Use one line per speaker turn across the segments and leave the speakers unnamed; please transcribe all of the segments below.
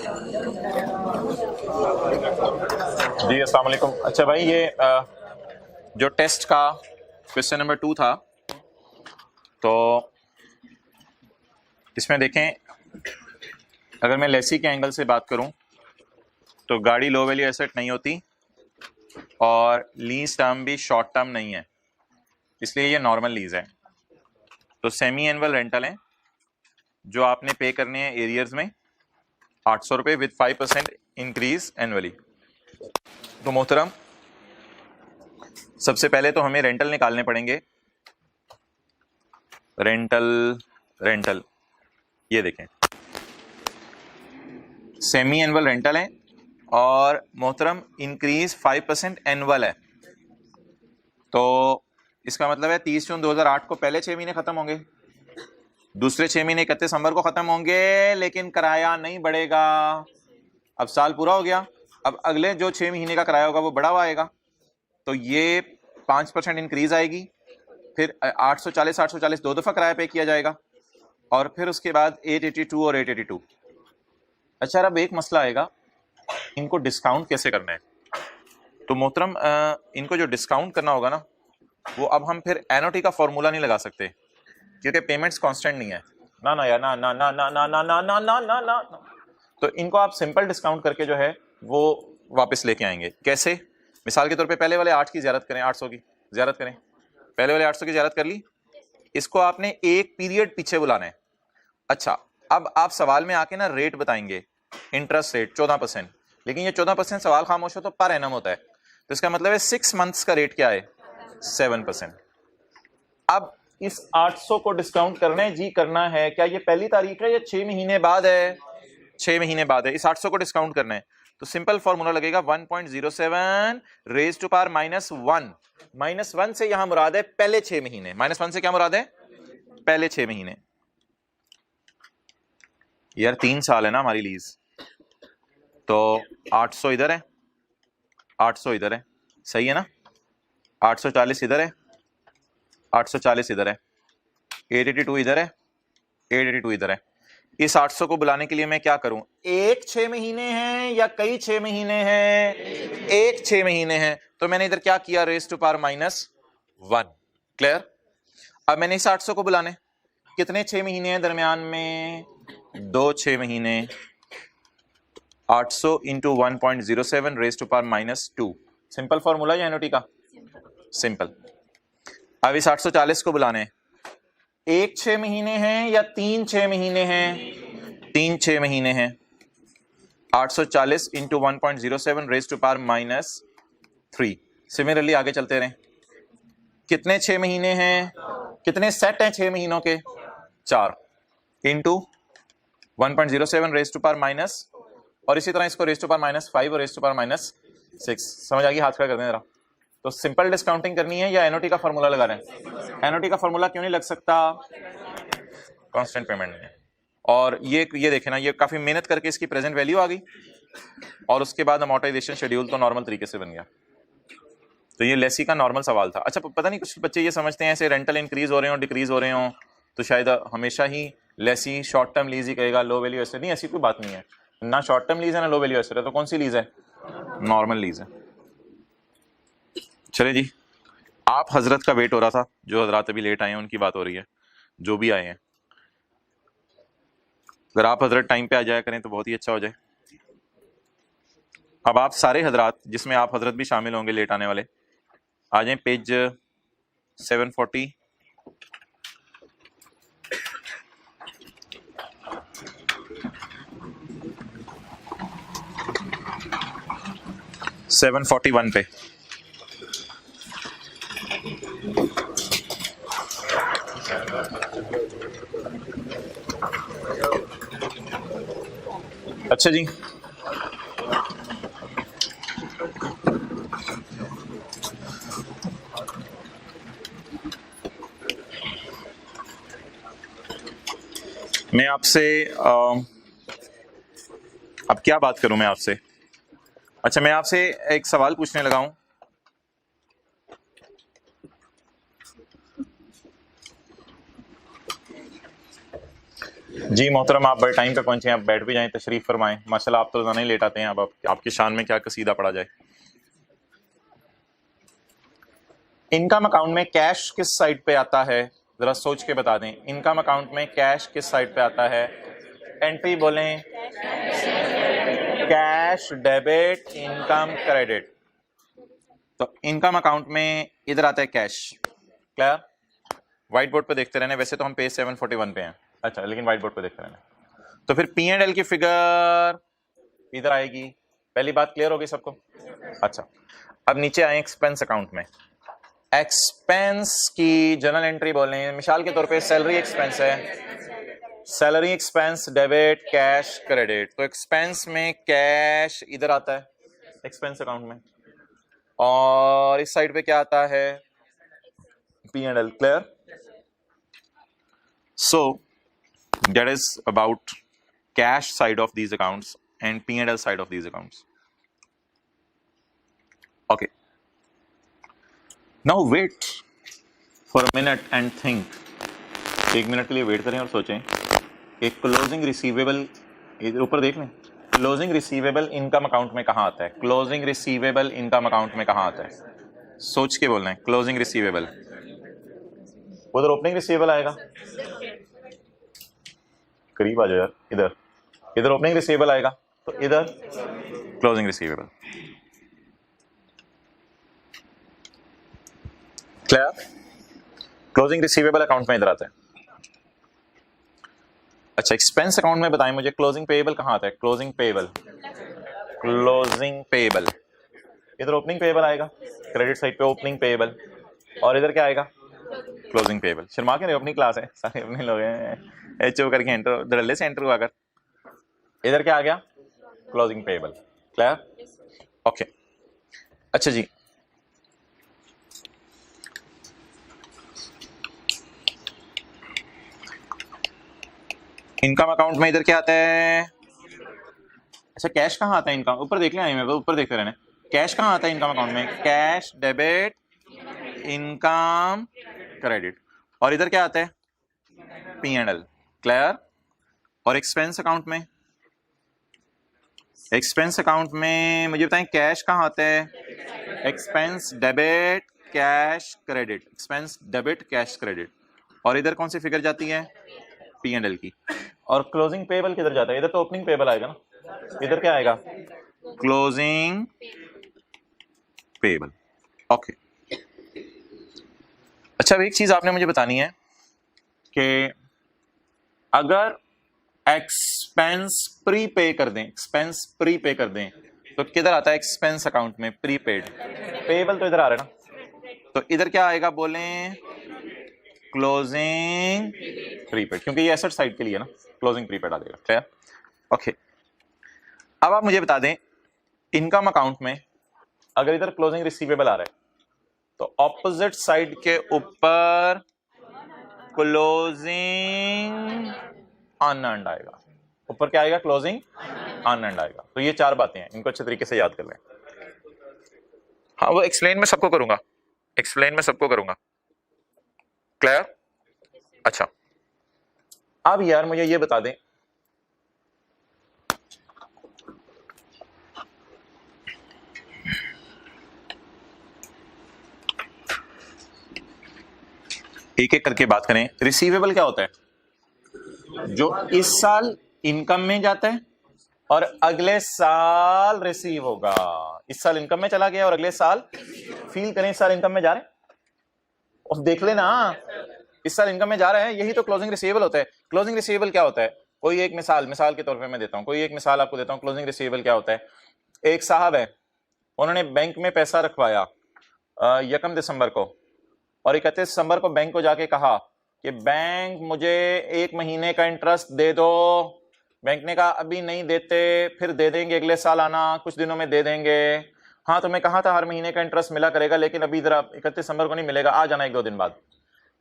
जी अस्सलाम वालेकुम। अच्छा भाई, ये जो टेस्ट का क्वेश्चन नंबर 2 था, तो इसमें देखें, अगर मैं लेसी के एंगल से बात करूं तो गाड़ी लो वैल्यू एसेट नहीं होती और लीज टर्म भी शॉर्ट टर्म नहीं है, इसलिए ये नॉर्मल लीज है। तो सेमी एनुअल रेंटल है जो आपने पे करने हैं एरियर्स में 800 रुपये विद 5% इंक्रीज एनुअली। तो मोहतरम, सबसे पहले तो हमें रेंटल निकालने पड़ेंगे। रेंटल ये देखें, सेमी एनुअल रेंटल है और मोहतरम इंक्रीज 5% एनुअल है। तो इसका मतलब है 30 जून 2008 को पहले 6 महीने खत्म होंगे, दूसरे 6 महीने 31 दिसंबर को खत्म होंगे, लेकिन किराया नहीं बढ़ेगा। अब साल पूरा हो गया, अब अगले जो 6 महीने का किराया होगा वो बढ़ा हुआ आएगा, तो ये 5% इंक्रीज आएगी। फिर 840 दो दफा किराया पे किया जाएगा और फिर उसके बाद 882 और 882। अच्छा, अब एक मसला आएगा, इनको डिस्काउंट कैसे करना है। तो मोहतरम, इनको जो डिस्काउंट करना होगा ना, वो अब हम फिर एनओटी का फॉर्मूला नहीं लगा सकते क्योंकि पेमेंट्स कांस्टेंट नहीं है। ना ना यार, ना ना ना ना ना ना ना ना ना ना ना। तो इनको आप सिंपल डिस्काउंट करके जो है वो वापस लेके आएंगे। कैसे? मिसाल के तौर पे पहले वाले 8 की ज़ियारत करें, 800 की ज़ियारत करें, पहले वाले 800 की ज़ियारत कर ली, इसको आपने एक पीरियड पीछे बुलाना है। अच्छा, अब आप सवाल में आके ना रेट बताएंगे, इंटरेस्ट रेट 14%, लेकिन ये 14% सवाल खामोश हो तो पर एनम होता है, तो इसका मतलब है 6 मंथ्स का रेट क्या है? 7%। अब इस 800 को डिस्काउंट करना है जी, करना है क्या? ये पहली तारीख है या 6 महीने बाद है? 6 महीने बाद है। इस 800 को डिस्काउंट करना है तो सिंपल फॉर्मूला लगेगा 1.07 रेज टू पावर -1। -1 से यहां मुराद है पहले 6 महीने। -1 से क्या मुराद है? पहले 6 महीने। यार 3 साल है ना हमारी लीज, तो 800 इधर है, 800 इधर है, सही है ना? 840 इधर है, 840 इधर है, 882 इधर है, 882 इधर है। इस 800 को बुलाने के लिए मैं क्या करूं? एक 6 महीने हैं या कई 6 महीने हैं? एक 6 महीने हैं, तो मैंने इधर क्या किया? Raise to power -1। क्लियर? अब मैंने इस 800 को बुलाने, कितने 6 महीने हैं दरमियान में? 2 6 महीने। 800 इंटू 1.07 raise to power -2। Simple formula या एनओटी का? सिंपल। अब इस 840 को बुलाने, एक 6 महीने हैं या 3 6 महीने हैं? 3 6 महीने हैं। 840 into 1.07 raise to power -3। Similarly आगे चलते रहें, कितने 6 महीने हैं? कितने सेट हैं 6 महीनों के? 4 into 1.07 raise to power minus, और इसी तरह इसको रेज टू पावर -5 और रेज टू पावर -6। समझ आ गई? हाथ खड़ा कर दें जरा। तो सिंपल डिस्काउंटिंग करनी है या एनओटी का फॉर्मूला लगा रहे हैं? एनओटी का फॉर्मूला क्यों नहीं लग सकता? कांस्टेंट पेमेंट में। और ये देखें ना, ये काफी मेहनत करके इसकी प्रेजेंट वैल्यू आ गई और उसके बाद अमोर्टाइजेशन शेड्यूल तो नॉर्मल तरीके से बन गया। तो ये लेसी का नॉर्मल सवाल था। अच्छा, पता नहीं कुछ बच्चे ये समझते हैं ऐसे रेंटल इंक्रीज हो रहे हो डिक्रीज हो रहे हो तो शायद हमेशा ही लेसी शॉर्ट टर्म लीज ही कहेगा, लो वैल्यू एसेट नहीं। ऐसी कोई बात नहीं है, ना शॉर्ट टर्म लीज है ना लो वैल्यू एसेट है, तो कौन सी लीज है? नॉर्मल लीज है। चले जी, आप हजरत का वेट हो रहा था, जो हजरात अभी लेट आए हैं उनकी बात हो रही है, जो भी आए हैं। अगर आप हजरत टाइम पे आ जाया करें तो बहुत ही अच्छा हो जाए। अब आप सारे हजरात, जिसमें आप हजरत भी शामिल होंगे लेट आने वाले, आ जाएं पेज 740। वन पे अच्छा जी, मैं आपसे अब क्या बात करूं मैं आपसे? अच्छा, मैं आपसे एक सवाल पूछने लगा हूं। जी मोहतरम, आप बड़े टाइम पे पहुंचे हैं, आप बैठ भी जाएं, तशरीफ फरमाएं। माशाल्लाह आप तो रोजाना ही लेट आते हैं। अब आपकी शान में क्या कसीदा पढ़ा जाए। इनकम अकाउंट में कैश किस साइड पे आता है, जरा सोच के बता दें। इनकम अकाउंट में कैश किस साइड पे आता है? एंट्री बोलें। Cash, debit, income, credit. तो इनकम अकाउंट में इधर आता है कैश। क्लियर? व्हाइट बोर्ड पे देखते रहने, वैसे तो हम पेज 741 पे हैं। अच्छा, लेकिन व्हाइट बोर्ड पे देखते रहने। तो फिर पी एंड एल की फिगर इधर आएगी। पहली बात क्लियर होगी सबको? अच्छा, अब नीचे आए एक्सपेंस अकाउंट में। एक्सपेंस की जनरल एंट्री बोलें। मिसाल के तौर पे सैलरी एक्सपेंस है, salary expense, debit, cash, credit. तो एक्सपेंस में कैश इधर आता है एक्सपेंस अकाउंट में, और इस साइड पे क्या आता है? P and L. Clear? So that is about cash side of these accounts and P&L side of these accounts. Okay. Now wait for a minute and think. एक मिनट के लिए वेट करें और सोचें कि क्लोजिंग रिसीवेबल, इधर ऊपर देख लें, क्लोजिंग रिसीवेबल इनकम अकाउंट में कहाँ आता है? क्लोजिंग रिसीवेबल इनकम अकाउंट में कहाँ आता है? सोच के बोलना है। क्लोजिंग रिसीवेबल उधर ओपनिंग रिसीवेबल आएगा, करीब आ जाओ यार। इधर ओपनिंग रिसीवेबल आएगा, तो इधर closing receivable. Clear? Closing receivable account में इधर आता है। अच्छा, एक्सपेंस अकाउंट में बताएं मुझे क्लोजिंग पेएबल कहाँ आता है? क्लोजिंग पेएबल, क्लोजिंग पेएबल इधर ओपनिंग पेएबल आएगा, क्रेडिट साइड पे ओपनिंग पेएबल, और इधर क्या आएगा? Closing payable. शर्मा के नहीं, अपनी क्लास है, सारे अपने लोग हैं। एचओ करके एंटर, धड़ल्ले से एंटर हुआ कर। इधर क्या आ गया? Closing payable. क्लियर? ओके। अच्छा जी, इनकम अकाउंट में इधर क्या आता है? अच्छा, कैश कहाँ आता है? इनकम ऊपर देख लें, मैं ऊपर देखते रहने। कैश कहाँ आता है इनकम अकाउंट में? कैश, डेबिट, इनकम, क्रेडिट, और इधर क्या आता है? P and L. क्लियर? और एक्सपेंस अकाउंट में, एक्सपेंस अकाउंट में मुझे बताएं कैश कहाँ आता है? Expense, debit, cash, credit, expense, debit, cash, credit, और इधर कौन सी फिगर जाती है? पी एंड एल की। और क्लोजिंग पेएबल किधर जाता है? इधर तो ओपनिंग पेएबल आएगा ना, इधर क्या आएगा? Closing payable. ओके। अच्छा, अब एक चीज आपने मुझे बतानी है कि अगर एक्सपेंस प्री पे कर दें, एक्सपेंस प्री पे कर दें, तो किधर आता है? एक्सपेंस अकाउंट में प्रीपेड। पेएबल तो इधर आ रहा है ना, तो इधर क्या आएगा बोलें? क्लोजिंग प्रीपेड, क्योंकि ये एसेट साइड के लिए ना, क्लोजिंग प्रीपेड आ जाएगा। क्लियर? ओके। अब आप मुझे बता दें, इनकम अकाउंट में अगर इधर क्लोजिंग रिसीवेबल आ रहा है, तो ऑपोजिट साइड के ऊपर क्लोजिंग अनअर्न्ड आएगा। ऊपर क्या आएगा? क्लोजिंग अनअर्न्ड आएगा। तो ये चार बातें हैं, इनको अच्छे तरीके से याद कर लें। हाँ, वो एक्सप्लेन में सबको करूंगा, एक्सप्लेन में सबको करूंगा। क्लियर? अच्छा, अब यार मुझे ये बता दें, एक एक करके बात करें। रिसीवेबल क्या होता है? जो इस साल इनकम में जाता है और अगले साल रिसीव होगा। इस साल इनकम में चला गया और अगले साल, फील करें, इस साल इनकम में जा रहे हैं, और देख लेना इस साल इनकम में जा रहे हैं, यही तो क्लोजिंग रिसीवेबल होता है। क्लोजिंग रिसीवेबल क्या होता है? कोई एक मिसाल के तौर पे मैं देता हूं, कोई एक मिसाल आपको देता हूं। क्लोजिंग रिसीवेबल क्या होता है? एक साहब है, उन्होंने बैंक में पैसा रखवाया 1 दिसंबर को, और 31 दिसंबर को बैंक को जाके कहा कि बैंक मुझे 1 महीने का इंटरेस्ट दे दो। बैंक ने कहा अभी नहीं देते, फिर दे देंगे, अगले साल आना, कुछ दिनों में दे देंगे। हाँ, तो मैं कहा था हर महीने का इंटरेस्ट मिला करेगा, लेकिन अभी इधर 31 दिसंबर को नहीं मिलेगा, आ जाना 1-2 दिन बाद।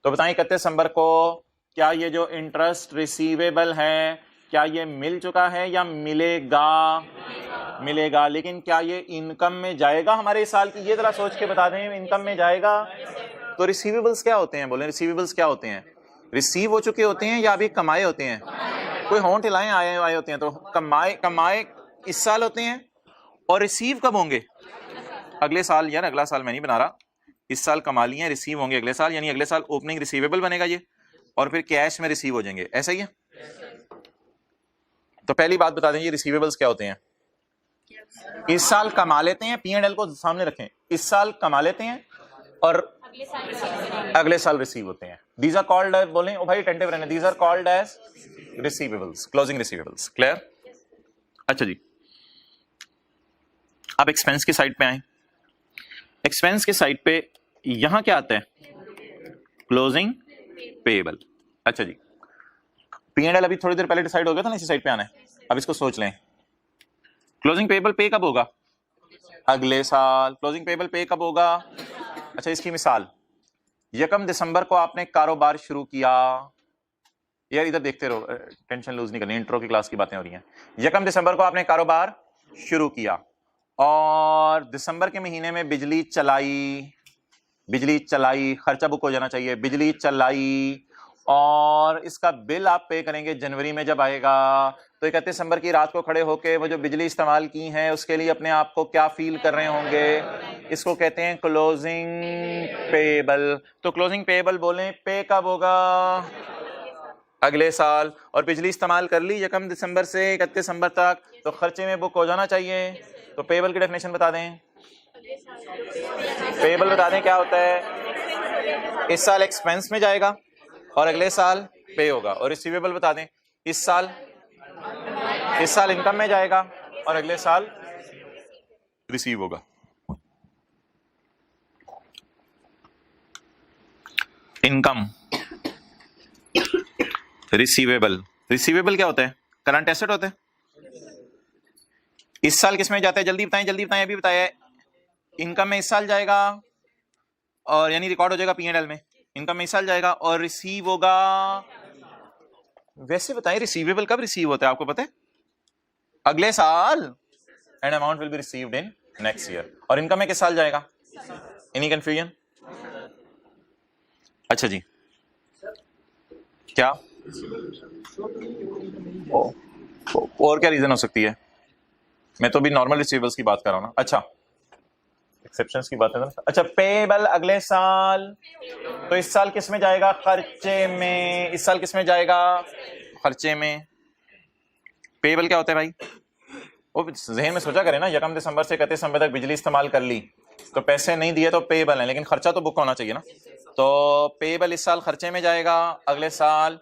तो बताएं 31 दिसंबर को क्या ये जो इंटरेस्ट रिसीवेबल है, क्या ये मिल चुका है या मिलेगा? मिलेगा। लेकिन क्या ये इनकम में जाएगा हमारे साल की? ये जरा सोच के बता दें, इनकम में जाएगा? तो रिसीवेबल्स क्या होते हैं? बोले रिसीवेबल्स क्या होते हैं? रिसीव हो चुके होते हैं या अभी कमाए होते हैं? कोई होंठ हिलाएं, आए होते हैं तो कमाए इस साल होते हैं और रिसीव कब होंगे? अगले साल। यार अगला साल मैं नहीं बना रहा, इस साल कमा लिए, रिसीव होंगे अगले साल, यानी अगले साल ओपनिंग रिसीवेबल बनेगा ये, और फिर कैश में रिसीव हो जाएंगे। ऐसा ही है? तो पहली बात बता दें ये रिसीवेबल्स क्या होते हैं। इस साल कमा लेते हैं, P&L को सामने रखें, इस साल कमा लेते हैं और अगले साल रिसीव होते हैं। दीज आर कॉल्ड एज, बोलें ओ भाई टेंटिव रहने, these are called as receivables, closing receivables. Clear? अच्छा जी, अब एक्सपेंस की साइड पे आए। एक्सपेंस के साइड पे यहां क्या आता है? Closing payable. अच्छा जी, P&L अभी थोड़ी देर पहले डिसाइड हो गया था ना, इसी साइड पे आना है। अब इसको सोच लें, क्लोजिंग पेएबल पे कब होगा? अगले साल। क्लोजिंग पेएबल पे कब होगा? अच्छा, इसकी मिसाल, 1 दिसंबर को आपने कारोबार शुरू किया। यार इधर देखते रहो, टेंशन लूज नहीं करनी, इंट्रो की क्लास की बातें हो रही हैं। 1 दिसंबर को आपने कारोबार शुरू किया और दिसंबर के महीने में बिजली चलाई, खर्चा बुक हो जाना चाहिए, बिजली चलाई, और इसका बिल आप पे करेंगे जनवरी में जब आएगा। तो 31 दिसंबर की रात को खड़े होके वो जो बिजली इस्तेमाल की है उसके लिए अपने आप को क्या फील कर रहे होंगे? इसको कहते हैं क्लोजिंग पेएबल। तो क्लोजिंग पेएबल बोलें, पे कब होगा? अगले साल। और बिजली इस्तेमाल कर ली 1 दिसंबर से 31 दिसंबर तक, तो खर्चे में बुक हो जाना चाहिए। तो पेएबल की डेफिनेशन बता दें, पेएबल बता दें क्या होता है? इस साल एक्सपेंस में जाएगा और अगले साल पे होगा। और रिसीवेबल बता दें, इस साल इनकम में जाएगा और अगले साल रिसीव होगा। इनकम, रिसीवेबल क्या होता है? करंट एसेट होता है। इस साल किसमें जाता है? जल्दी बताएं, अभी बताया। इनकम में इस साल जाएगा और यानी रिकॉर्ड हो जाएगा P&L में, इनकम में इस साल जाएगा और रिसीव होगा। वैसे बताएं रिसीवेबल कब रिसीव होता है, आपको पता है? अगले साल। And amount will be received in next year. और इनकम में किस साल जाएगा? Any confusion? अच्छा जी, क्या और क्या रीजन हो सकती है? मैं तो भी नॉर्मल रिसीवेबल्स की बात कर रहा हूं ना। अच्छा, एक्सेप्शंस की बात है ना। अच्छा, पेएबल अगले साल, तो इस साल किस में जाएगा? खर्चे में। इस साल किस में जाएगा? खर्चे में। पेएबल क्या होता है भाई? वो जहन में सोचा करें ना, 1 दिसंबर से 31 दिसंबर तक बिजली इस्तेमाल कर ली तो पैसे नहीं दिए तो पेएबल है, लेकिन खर्चा तो बुक होना चाहिए ना। तो पेएबल इस साल खर्चे में जाएगा, अगले साल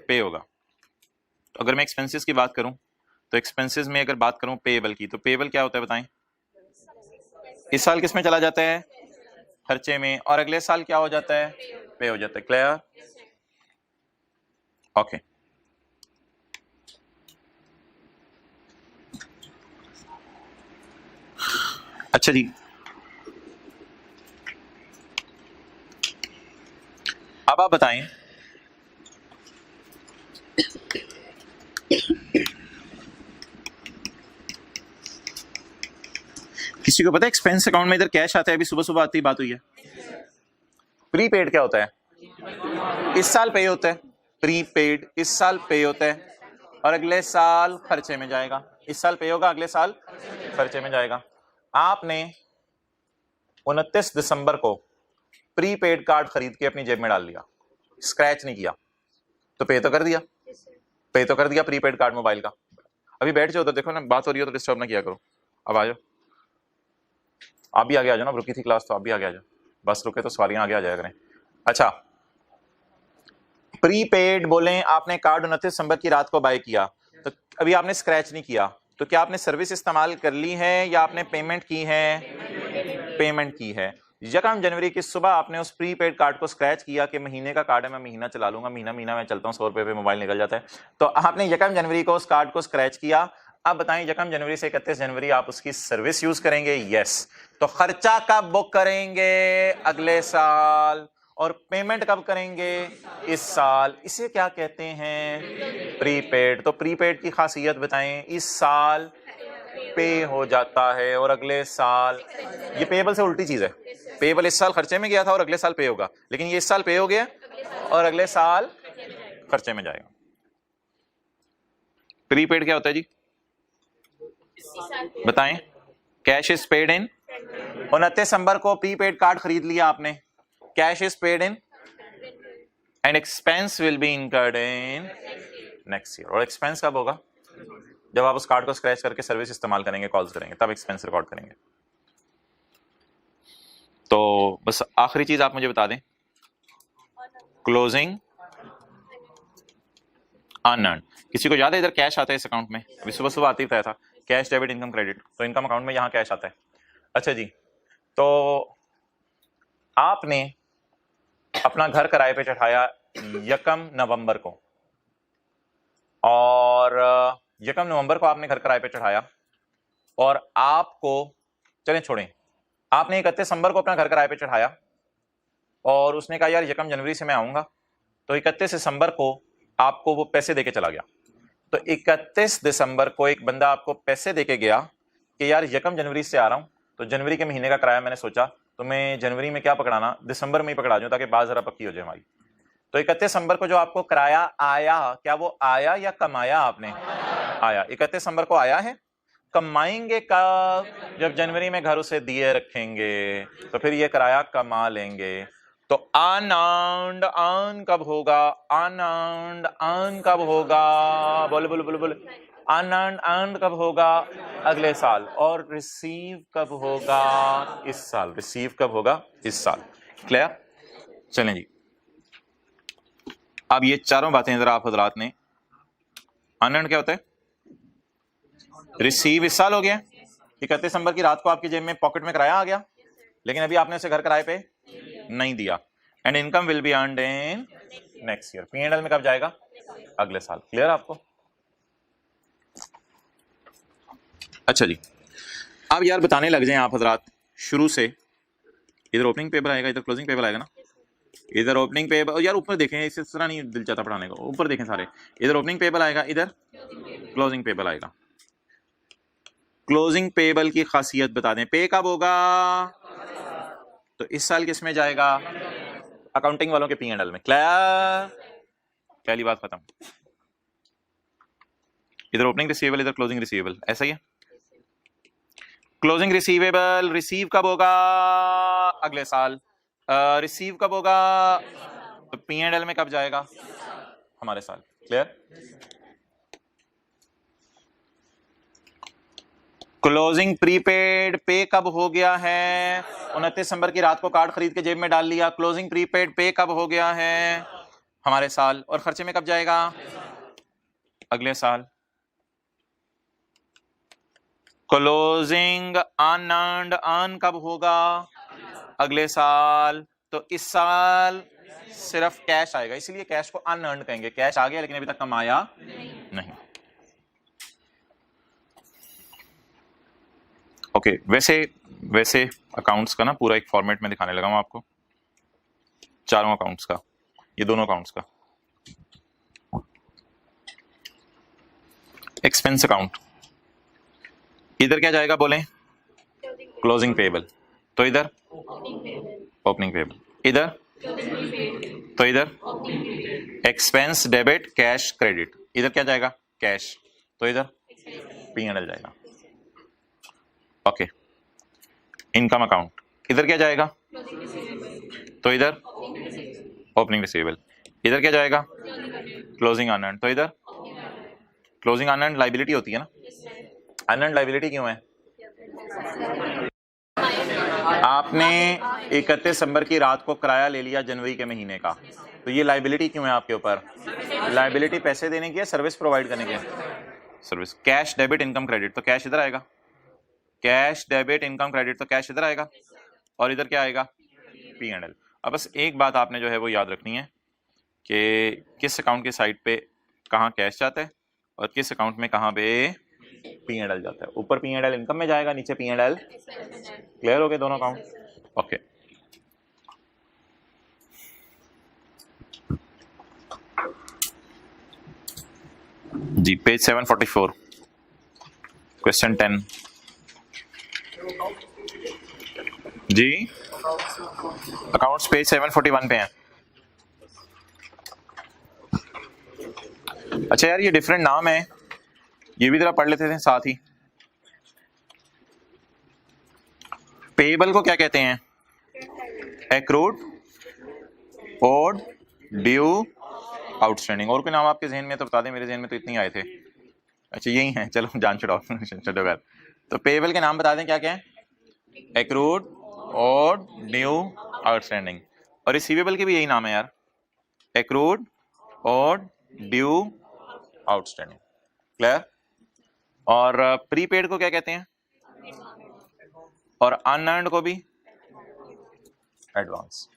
पे होगा। तो अगर मैं एक्सपेंसेस की बात करूं, तो एक्सपेंसेस में अगर बात करूं पेएबल की, तो पेएबल क्या होता है बताएं? इस साल किस में चला जाता है? खर्चे में, और अगले साल क्या हो जाता है? पे हो जाता है। क्लियर? ओके। अच्छा जी, अब आप बताएं, किसी को पता है एक्सपेंस अकाउंट में इधर कैश आता है? अभी सुबह सुबह आती बात हुई है। प्रीपेड क्या होता है? इस साल पे होता है। प्रीपेड इस साल पे होता है और अगले साल खर्चे में जाएगा। इस साल पे होगा, अगले साल खर्चे में जाएगा। आपने 29 दिसंबर को प्रीपेड कार्ड खरीद के अपनी जेब में डाल लिया, स्क्रैच नहीं किया, तो पे तो कर दिया, प्रीपेड कार्ड मोबाइल का। अभी बैठ जाओ, तो देखो ना बात हो रही हो तो डिस्टर्ब ना किया करो। अब आ जाओ, आप भी आगे आ जाओ ना, रुकी थी क्लास तो आप भी आगे आ जाओ, बस रुके तो सवालियां आगे आ जाया करें। अच्छा, प्रीपेड बोलें, आपने कार्ड 29 दिसंबर की रात को बाय किया, तो अभी आपने स्क्रैच नहीं किया, तो क्या आपने सर्विस इस्तेमाल कर ली है या आपने पेमेंट की है? पेमेंट की है। 1 जनवरी की सुबह आपने उस प्रीपेड कार्ड को स्क्रैच किया कि महीने का कार्ड है, मैं महीना चला लूंगा, महीना मैं चलता हूँ, 100 रुपए पे मोबाइल निकल जाता है। तो आपने 1 जनवरी को उस कार्ड को स्क्रैच किया। अब बताएं 1 जनवरी से 31 जनवरी आप उसकी सर्विस यूज करेंगे? यस। तो खर्चा कब बुक करेंगे? अगले साल। और पेमेंट कब करेंगे? इस साल। इसे क्या कहते हैं? प्रीपेड। तो प्रीपेड की खासियत बताएं। इस साल पे हो जाता है और अगले साल, ये पेएबल से उल्टी चीज है। पेएबल इस साल खर्चे में गया था और अगले साल पे होगा, लेकिन ये इस साल पे हो गया और अगले साल खर्चे में जाएगा। प्रीपेड क्या होता है जी, बताएं। कैश इज पेड इन 29 दिसंबर को प्रीपेड कार्ड खरीद लिया आपने, cash is paid in and expense will be incurred in next year. और एक्सपेंस कब होगा, जब आप उस कार्ड को स्क्रैच करके सर्विस इस्तेमाल करेंगे, कॉल्स करेंगे, तब एक्सपेंस रिकॉर्ड करेंगे। तो बस आखिरी चीज आप मुझे बता दें, क्लोजिंग अनअर्न्ड। किसी को याद है इधर कैश आता है इस अकाउंट में, अभी सुबह सुबह आती था कैश डेबिट इनकम क्रेडिट, तो इनकम अकाउंट में यहाँ कैश आता है। अच्छा जी, तो आपने अपना घर किराए पे चढ़ाया 1 नवंबर को, और 1 नवंबर को आपने घर किराए पे चढ़ाया, और आपको, चलें छोड़ें, आपने 31 दिसंबर को अपना घर किराए पे चढ़ाया और उसने कहा यार 1 जनवरी से मैं आऊंगा, तो 31 दिसंबर को आपको वो पैसे देके चला गया। तो 31 दिसंबर को एक बंदा आपको पैसे देके गया कि यार 1 जनवरी से आ रहा हूं, तो जनवरी के महीने का किराया मैंने सोचा तो मैं जनवरी में क्या पकड़ाना, दिसंबर में ही पकड़ा दूं ताकि बात जरा पक्की हो जाए हमारी। तो 31 दिसंबर को जो आपको किराया आया, क्या वो आया या कमाया आपने? आया। 31 दिसंबर को आया है। कमाएंगे कब? जब जनवरी में घर उसे दिए रखेंगे, तो फिर ये किराया कमा लेंगे। तो अनअर्न्ड अर्न कब होगा? अनअर्न्ड अर्न कब होगा? बोले बोले बोले बोले। अनअर्न्ड अर्न कब होगा? अगले साल। और रिसीव कब होगा? इस साल। रिसीव कब होगा? इस साल। क्लियर? चलें जी, अब ये चारों बातें इधर आप हजरात ने, अनअर्न्ड क्या होता है? रिसीव इस साल हो गया, 31 दिसंबर की रात को आपकी जेब में पॉकेट में किराया आ गया, लेकिन अभी आपने उसे घर किराए पे नहीं दिया। And income will be earned in next year. P&L में कब जाएगा? अगले साल। क्लियर आपको? अच्छा जी, अब यार बताने लग जाए आप हजरात शुरू से। इधर ओपनिंग पेपर आएगा, इधर क्लोजिंग पेपर आएगा ना, इधर ओपनिंग पेपर, यार ऊपर देखें, इस तरह नहीं दिल चाहता पढ़ाने का, ऊपर देखें सारे, इधर ओपनिंग पेपर आएगा, इधर क्लोजिंग पेपर आएगा। क्लोजिंग पेबल की खासियत बता दें, पे कब होगा? तो इस साल किस में जाएगा? अकाउंटिंग वालों के P&L में। क्लियर? पहली बात खत्म। इधर ओपनिंग रिसीवेबल, इधर क्लोजिंग रिसीवेबल, ऐसा ही है। क्लोजिंग रिसीवेबल रिसीव कब होगा? अगले साल। रिसीव कब होगा? तो P&L में कब जाएगा? हमारे साल। क्लियर? क्लोजिंग प्रीपेड पे कब हो गया है? 29 दिसंबर की रात को कार्ड खरीद के जेब में डाल लिया। क्लोजिंग प्रीपेड पे कब हो गया है? हमारे साल। और खर्चे में कब जाएगा? अगले साल। क्लोजिंग अनअर्न्ड अर्न कब होगा? अगले साल। तो इस साल सिर्फ कैश आएगा, इसलिए कैश को अनअर्न्ड कहेंगे। कैश आ गया लेकिन अभी तक कमाया नहीं। ओके, वैसे अकाउंट्स का ना पूरा एक फॉर्मेट में दिखाने लगा हूं आपको, चारों अकाउंट्स का, ये दोनों अकाउंट्स का। एक्सपेंस अकाउंट, इधर क्या जाएगा बोलें? Closing payable. तो इधर ओपनिंग पेबल। इधर तो इधर एक्सपेंस डेबिट कैश क्रेडिट। इधर क्या जाएगा? कैश। तो इधर P&L जाएगा। ओके, इनकम अकाउंट, इधर क्या जाएगा? तो इधर ओपनिंग रिसीवेबल। इधर क्या जाएगा? Closing unearned. तो इधर क्लोजिंग अनअर्न्ड लायबिलिटी होती है ना। अनअर्न्ड लायबिलिटी क्यों है? आपने 31 दिसंबर की रात को किराया ले लिया जनवरी के महीने का, तो ये लायबिलिटी क्यों है आपके ऊपर? लायबिलिटी पैसे देने की है, सर्विस प्रोवाइड करने की है? Service. Cash debit income credit, तो कैश इधर आएगा। कैश डेबिट इनकम क्रेडिट, तो कैश इधर आएगा। और इधर क्या आएगा? P&L। अब बस एक बात आपने जो है वो याद रखनी है कि किस अकाउंट के साइड पे कहाँ कैश जाता है और किस अकाउंट में कहाँ पे P&L जाता है। ऊपर P&L इनकम में जाएगा, नीचे P&L। क्लियर हो गए दोनों अकाउंट? ओके, जी पेज 744 क्वेश्चन 10 जी, अकाउंट्स पेज 741 पे हैं। अच्छा यार, ये डिफरेंट नाम है, ये भी जरा पढ़ लेते थे साथ ही। पेबल को क्या कहते हैं? Accrued, owed, due, outstanding. और कोई नाम आपके जहन में तो बता दें, मेरे जहन में तो इतने ही आए थे। अच्छा यही हैं, चलो जान छुड़ाओ। चलो यार, तो पेबल के नाम बता दें क्या क्या है? Accrued, owed, due, outstanding. और रिसीवेबल के भी यही नाम है यार, accrued, owed, due, outstanding. Clear? और प्रीपेड को क्या कहते हैं? और अनअर्न्ड को भी एडवांस।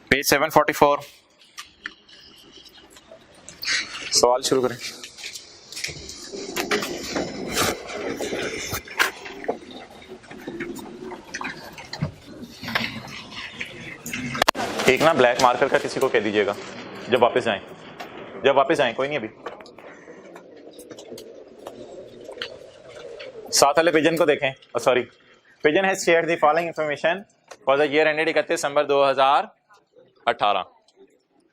पेज 744, सवाल शुरू करें। एक ना ब्लैक मार्कर का किसी को कह दीजिएगा जब वापस जाएं, कोई नहीं अभी। साथ वाले पिजन को देखें, sorry, pigeon has shared the following information for the year ended 31 दिसंबर 2018।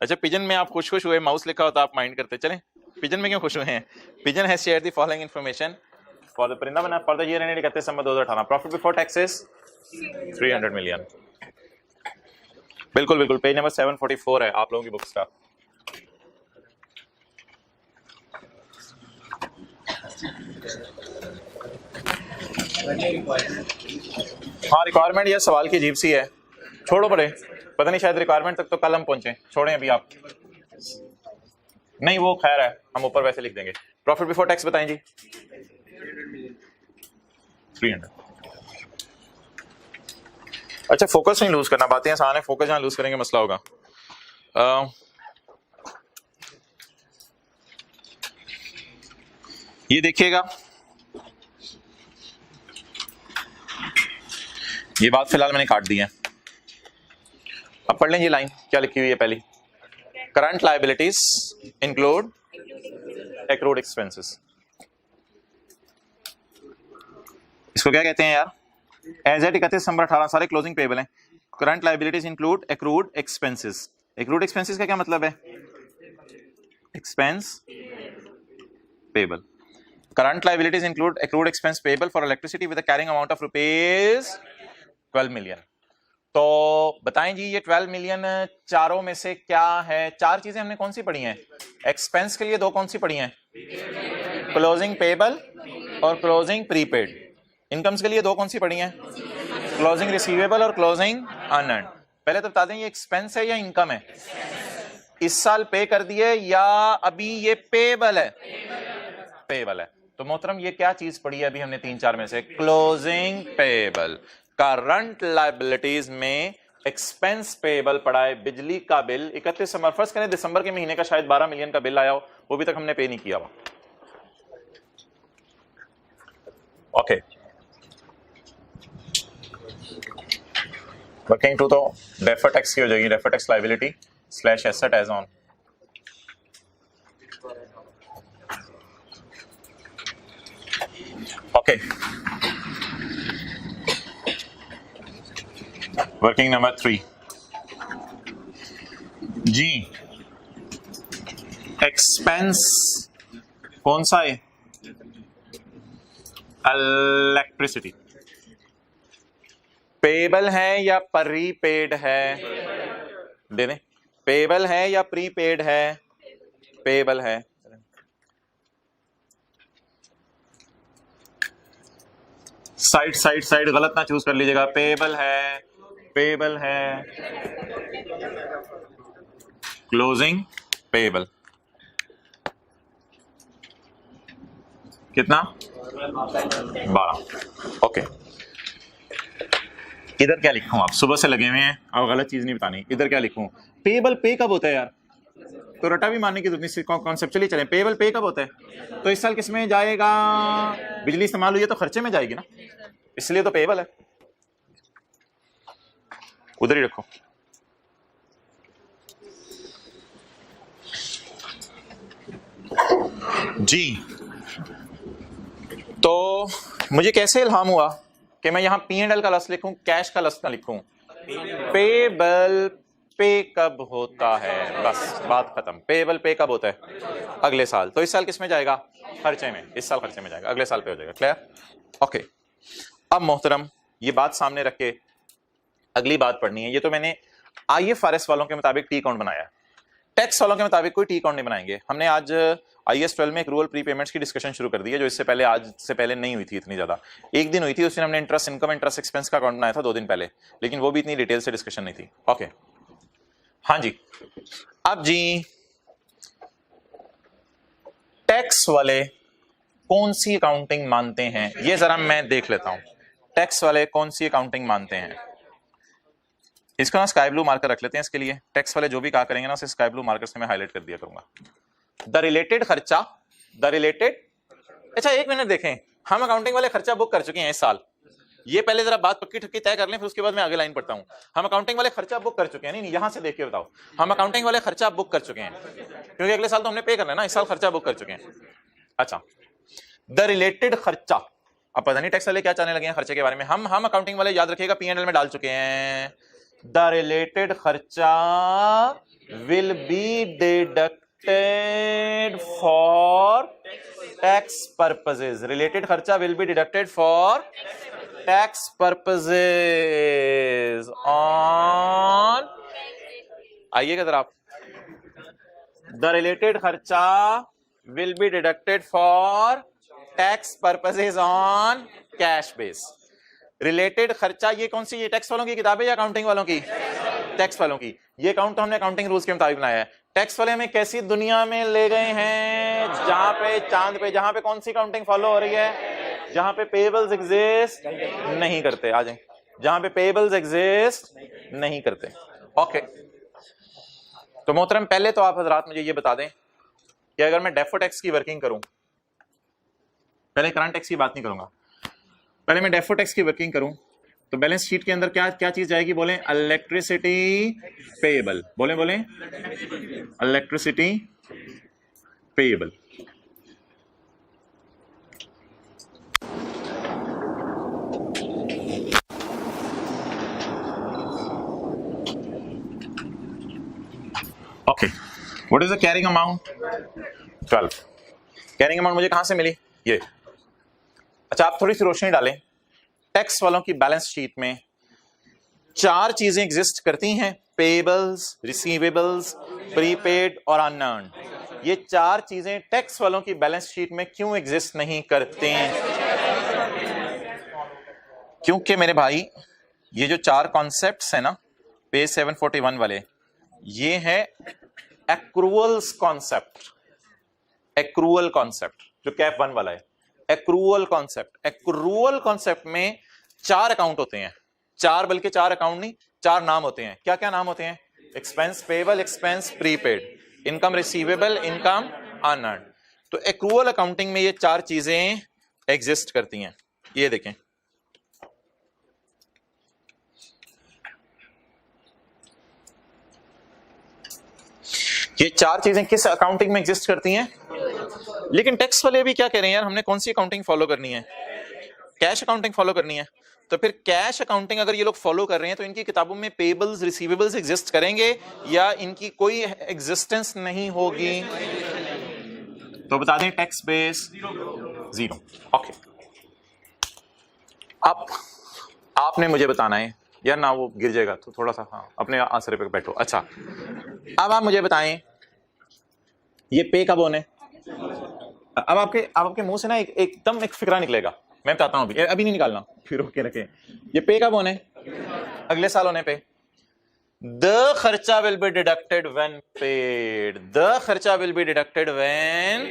अच्छा पिजन में आप खुश हुए, माउस लिखा होता आप माइंड करते चलें, पिजन में क्यों खुश हुए हैं? Pigeon has shared the following information for the परिंदा बना for the year ended 31 December 2018। Profit before taxes 300 million. बिल्कुल बिल्कुल, पेज नंबर 744 है आप लोगों की बुक्स का। हाँ रिक्वायरमेंट, यह सवाल की अजीब सी है, छोड़ो पड़े, पता नहीं शायद रिक्वायरमेंट तक तो कल हम पहुंचे, छोड़ें अभी आप। नहीं वो खैर है, हम ऊपर वैसे लिख देंगे। प्रॉफिट बिफोर टैक्स बताएं जी। 300। अच्छा फोकस नहीं लूज करना, बातें आसान है, फोकस जहां लूज करेंगे मसला होगा। ये देखिएगा, ये बात फिलहाल मैंने काट दी है, अब पढ़ लें ये लाइन क्या लिखी हुई है पहली। Current liabilities include accrued expenses. इसको क्या कहते हैं यार? एज एट 31 दिसंबर 18 सारे क्लोजिंग पेबल हैं। Current liabilities include accrued expenses. Accrued expenses का क्या मतलब है? Expense payable. Current liabilities include accrued expense payable for electricity with a carrying amount of rupees 12 million. तो बताएं जी ये 12 मिलियन चारों में से क्या है? चार चीजें हमने कौन सी पढ़ी हैं? एक्सपेंस के लिए दो कौन सी पढ़ी हैं? क्लोजिंग पेबल और क्लोजिंग प्रीपेड। इनकम्स के लिए दो कौन सी पढ़ी हैं? क्लोजिंग रिसीवेबल और क्लोजिंग अनअर्न्ड। पहले तो बता दें ये एक्सपेंस है या इनकम है? इस साल पे कर दिए या अभी ये पेबल है? पेबल है। तो मोहतरम ये क्या चीज पढ़ी है अभी हमने तीन चार में से? Closing payable. करंट लायबिलिटीज में एक्सपेंस पेबल पड़ा है। बिजली का बिल 31 दिसंबर, फर्स्ट करें दिसंबर के महीने का शायद 12 मिलियन का बिल आया हो, वो भी तक हमने पे नहीं किया हुआ। ओके वर्किंग टू तो डेफर टैक्स की हो जाएगी, defer tax liability slash asset as on. Okay working number 3 जी, एक्सपेंस कौन सा है? इलेक्ट्रिसिटी। पेबल है या प्रीपेड है? दे दें। पेबल है या प्रीपेड है? पेबल है। साइड साइड साइड गलत ना चूज कर लीजिएगा। पेबल है, पेबल है, क्लोजिंग पेबल। कितना? 12। ओके इधर क्या लिखूं? आप सुबह से लगे हुए हैं, अब गलत चीज नहीं बतानी। इधर क्या लिखूं? पेबल पे कब होता है यार? तो रटा भी मानने की जरूरत नहीं, कॉन्सेप्चुअली चलें। पेबल पे कब होता है? तो इस साल किसमें जाएगा? बिजली इस्तेमाल हुई है तो खर्चे में जाएगी ना, इसलिए तो पेबल है। उधर ही रखो। जी तो मुझे कैसे इल्हाम हुआ कि मैं यहां P&L का लफ्ज लिखूं, कैश का लफ्ज ना लिखूं? पेबल पे कब होता है, बस बात खत्म। पेएबल पे कब होता है, अगले साल। तो इस साल किस में जाएगा, खर्चे में, इस साल खर्चे में जाएगा, अगले साल पे हो जाएगा। Clear, okay. अब मोहतरम ये बात सामने रख के अगली बात पढ़नी है। ये तो मैंने IFRS वालों के मुताबिक टी अकाउंट बनाया है, टैक्स वालों के मुताबिक कोई टी अकाउंट नहीं बनाएंगे। हमने आज IAS 12 में एक्रूअल प्रीपेमेंट्स की डिस्कशन शुरू कर दी है, जो इससे पहले, आज से पहले नहीं हुई थी इतनी ज्यादा। एक दिन हुई थी, उस दिन हमने इंटरेस्ट इनकम, इंटरेस्ट एक्सपेंस का अकाउंट बनाया था 2 दिन पहले, लेकिन वो भी इतनी डिटेल से डिस्कशन नहीं थी। ओके, हाँ जी। अब जी टैक्स वाले कौन सी अकाउंटिंग मानते हैं, ये जरा मैं देख लेता हूं। टैक्स वाले कौन सी अकाउंटिंग मानते हैं, इसको ना स्काई ब्लू मार्कर रख लेते हैं इसके लिए। टैक्स वाले जो भी कहा करेंगे ना, उसे स्काई ब्लू मार्कर से मैं हाईलाइट कर दिया करूंगा। द रिलेटेड खर्चा, द रिलेटेड, अच्छा एक मिनट देखें, हम अकाउंटिंग वाले खर्चा बुक कर चुके हैं इस साल। ये पहले जरा बात पक्की ठक्की तय कर लें, फिर उसके बाद मैं आगे लाइन पढ़ता हूं। हम अकाउंटिंग वाले खर्चा बुक कर चुके हैं, नहीं यहां से देख के बताओ, हम अकाउंटिंग वाले खर्चा बुक कर चुके हैं, क्योंकि अगले साल तो हमने पे करना है ना, इस साल खर्चा बुक कर चुके हैं। अच्छा, द रिलेटेड खर्चा, अब पता नहीं टैक्स वाले क्या चाहने लगे हैं खर्चे के बारे में। हम अकाउंटिंग वाले याद रखिएगा P&L में डाल चुके हैं। द रिलेटेड खर्चा will be deducted for tax purposes, related खर्चा will be deducted for tax purposes on, आइएगा जरा आप, द रिलेटेड खर्चा will be deducted for tax purposes on cash base। Related खर्चा, ये कौन सी, ये टैक्स वालों की किताब है या अकाउंटिंग वालों की, टैक्स वालों की। ये अकाउंट तो हमने अकाउंटिंग रूल्स के मुताबिक बनाया है। टैक्स वाले हमें कैसी दुनिया में ले गए हैं, जहां पे चांद पे, जहां पे कौन सी अकाउंटिंग फॉलो हो रही है, जहां पे पेबल्स एग्जिस्ट नहीं करते। आ जाए, जहां पे पेबल्स एग्जिस्ट नहीं करते। ओके, तो मोहतरम पहले तो आप हजरात मुझे ये बता दें कि अगर मैं डेफो टैक्स की वर्किंग करूं, पहले करंट टैक्स की बात नहीं करूंगा, पहले मैं डेफो टैक्स की वर्किंग करूं, तो बैलेंस शीट के अंदर क्या क्या चीज जाएगी, बोलें इलेक्ट्रिसिटी पेएबल, बोलें electricity payable. Okay, what is the carrying amount, 12। Carrying amount मुझे कहां से मिली, ये। अच्छा, आप थोड़ी सी रोशनी डालें। टैक्स वालों की बैलेंस शीट में 4 चीजें एग्जिस्ट करती हैं, पेबल्स, रिसीवेबल्स, प्रीपेड और अनअर्न्ड। ये 4 चीजें टैक्स वालों की बैलेंस शीट में क्यों एग्जिस्ट नहीं करते हैं? क्योंकि मेरे भाई ये जो 4 कॉन्सेप्ट्स है ना, पेज 741 वाले, ये है एक्रूअल्स कॉन्सेप्ट, एक्रूअल कॉन्सेप्ट जो कैप 1 वाला है, एक्रूअल कॉन्सेप्ट। एक्रूअल कॉन्सेप्ट में 4 अकाउंट होते हैं, 4 बल्कि 4 अकाउंट नहीं, 4 नाम होते हैं। क्या क्या नाम होते हैं? Expense payable, expense prepaid, income receivable, income unearned. तो एक्रूअल अकाउंटिंग में ये 4 चीजें एग्जिस्ट करती हैं। ये देखें, ये 4 चीजें किस अकाउंटिंग में एग्जिस्ट करती हैं। लेकिन टैक्स वाले भी क्या कह रहे हैं यार, हमने कौन सी अकाउंटिंग फॉलो करनी है? कैश अकाउंटिंग फॉलो करनी है। तो फिर कैश अकाउंटिंग अगर ये लोग फॉलो कर रहे हैं तो इनकी किताबों में पेबल्स, रिसीवेबल्स एग्जिस्ट करेंगे या इनकी कोई एग्जिस्टेंस नहीं होगी? तो बता दें, टैक्स बेस 0। ओके, अब आपने मुझे बताना है यार, ना वो गिर जाएगा तो थोड़ा सा, हाँ अपने आंसर पे बैठो। अच्छा, अब आप मुझे बताएं ये पे कब होने। अब आपके मुंह से ना एकदम एक फिक्रा निकलेगा, मैं बताता हूं, अभी नहीं निकालना, फिर रोक के रखें। ये पे कब होने? अगले साल होने पे। द खर्चा will be deducted when paid, the खर्चा will be deducted when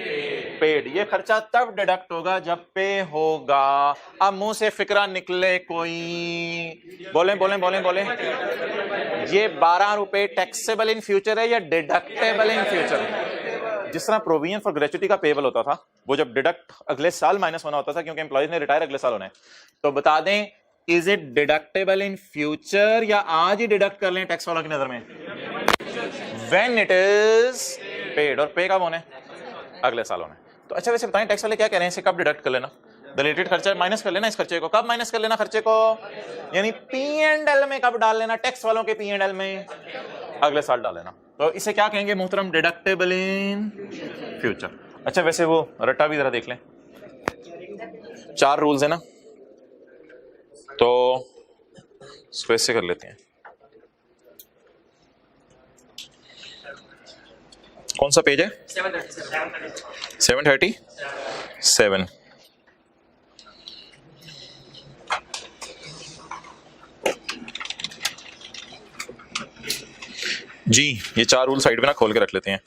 paid. ये खर्चा तब डिडक्ट होगा जब पे होगा। अब मुंह से फिक्रा निकले कोई, बोलें बोलें बोलें बोलें। ये 12 रुपए टैक्सेबल इन फ्यूचर है या डिडक्टेबल इन फ्यूचर? जिस तरह प्रोविजन फॉर ग्रेचुइटी का पेबल होता था, वो जब डिडक्ट अगले साल माइनस होना होता था क्योंकि एम्प्लॉइज ने रिटायर अगले साल होना है, तो बता दें is it deductible in future या आज ही डिडक्ट कर लें टैक्स वालों की नजर में? When it is paid. और पे कब होने? अगले साल होने। तो अच्छा वैसे बताएं टैक्स वाले क्या कह रहे हैं, इसे कब डिडक्ट कर लेना? रिलेटेड खर्चा माइनस कर लेना इस खर्चे को। कब माइनस कर लेना खर्चे को? यानी P&L में कब डाल लेना टैक्स वालों के P&L में? अगले साल डाल लेना। तो इसे क्या कहेंगे मोहतरम? Deductible in future. अच्छा वैसे वो रट्टा भी जरा देख लें, 4 रूल्स है ना, तो इसको ऐसे कर लेते हैं। कौन सा पेज है? 737। जी ये 4 रूल साइड पे ना खोल के रख लेते हैं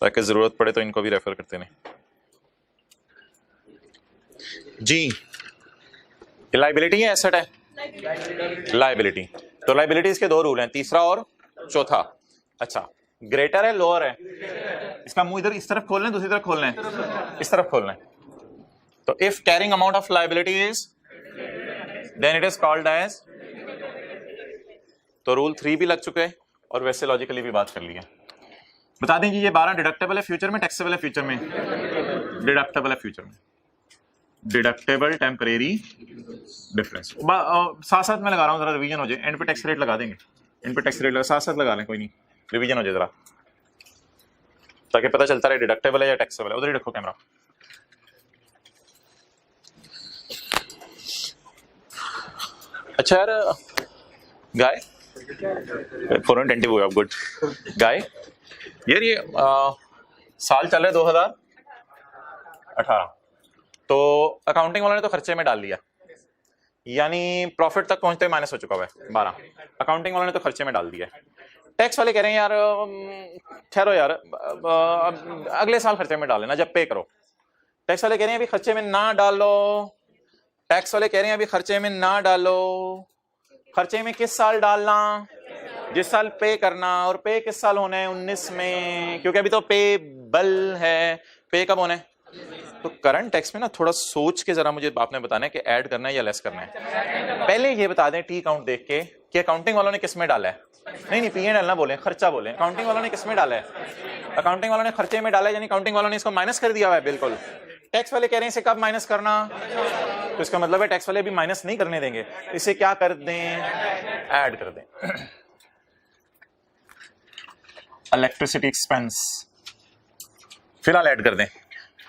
ताकि जरूरत पड़े तो इनको भी रेफर करते हैं। जी लाइबिलिटी है एसेट है? लाइबिलिटी। तो लाइबिलिटीज के 2 रूल हैं, तीसरा और चौथा। अच्छा ग्रेटर है लोअर है? इसका मुंह इधर इस तरफ खोलना है, दूसरी तरफ खोलना है, इस तरफ खोलना है। तो if carrying amount of liability is then it is called as. तो रूल 3 भी लग चुके हैं और वैसे लॉजिकली भी बात कर लिया। बता दें कि ये 12 डिडक्टेबल है फ्यूचर में, टैक्सेबल है फ्यूचर में? डिडक्टेबल है फ्यूचर में। Deductible temporary difference. साथ साथ में लगा रहा हूँ जरा रिवीजन हो जाए, एंड पे टैक्स रेट लगा देंगे, एंड पे टैक्स रेट लगा, साथ साथ लगा लें, कोई नहीं रिवीजन हो जाए जरा, ताकि पता चलता रहे डिडक्टेबल है या टैक्सेबल है। उधर ही रखो कैमरा। अच्छा यार गाय 410 हुआ, गुड गाय। यार ये साल चल रहा है 2018, तो अकाउंटिंग वालों ने तो खर्चे में डाल लिया, यानी प्रॉफिट तक पहुंचते हुए माइनस हो चुका हुआ है 12। अकाउंटिंग वालों ने तो खर्चे में डाल दिया। टैक्स वाले कह रहे हैं यार ठहरो यार, अगले साल खर्चे में डाल लेना जब पे करो। टैक्स वाले कह रहे हैं अभी खर्चे में ना डालो, टैक्स वाले कह रहे हैं अभी खर्चे में ना डालो। खर्चे में किस साल डालना? जिस साल पे करना। और पे किस साल होना है? 19 में, क्योंकि अभी तो पेबल है। पे कब होना है? तो करंट टैक्स में ना थोड़ा सोच के जरा मुझे आपने बताना है कि ऐड करना है या लेस करना है। पहले ये बता दें टी काउंट देख के कि अकाउंटिंग वालों ने किस में डाला है। नहीं नहीं P&L ना बोले, खर्चा बोले। अकाउंटिंग वालों ने किस में डाला है? अकाउंटिंग वालों ने खर्चे में डाला है, यानी अकाउंटिंग वालों ने इसको माइनस कर दिया हुआ है। बिल्कुल। टैक्स वाले कह रहे हैं इसे कब माइनस करना, तो इसका मतलब है टैक्स वाले भी माइनस नहीं करने देंगे, इसे क्या कर दें? ऐड कर दें। इलेक्ट्रिसिटी एक्सपेंस फिलहाल ऐड कर दें,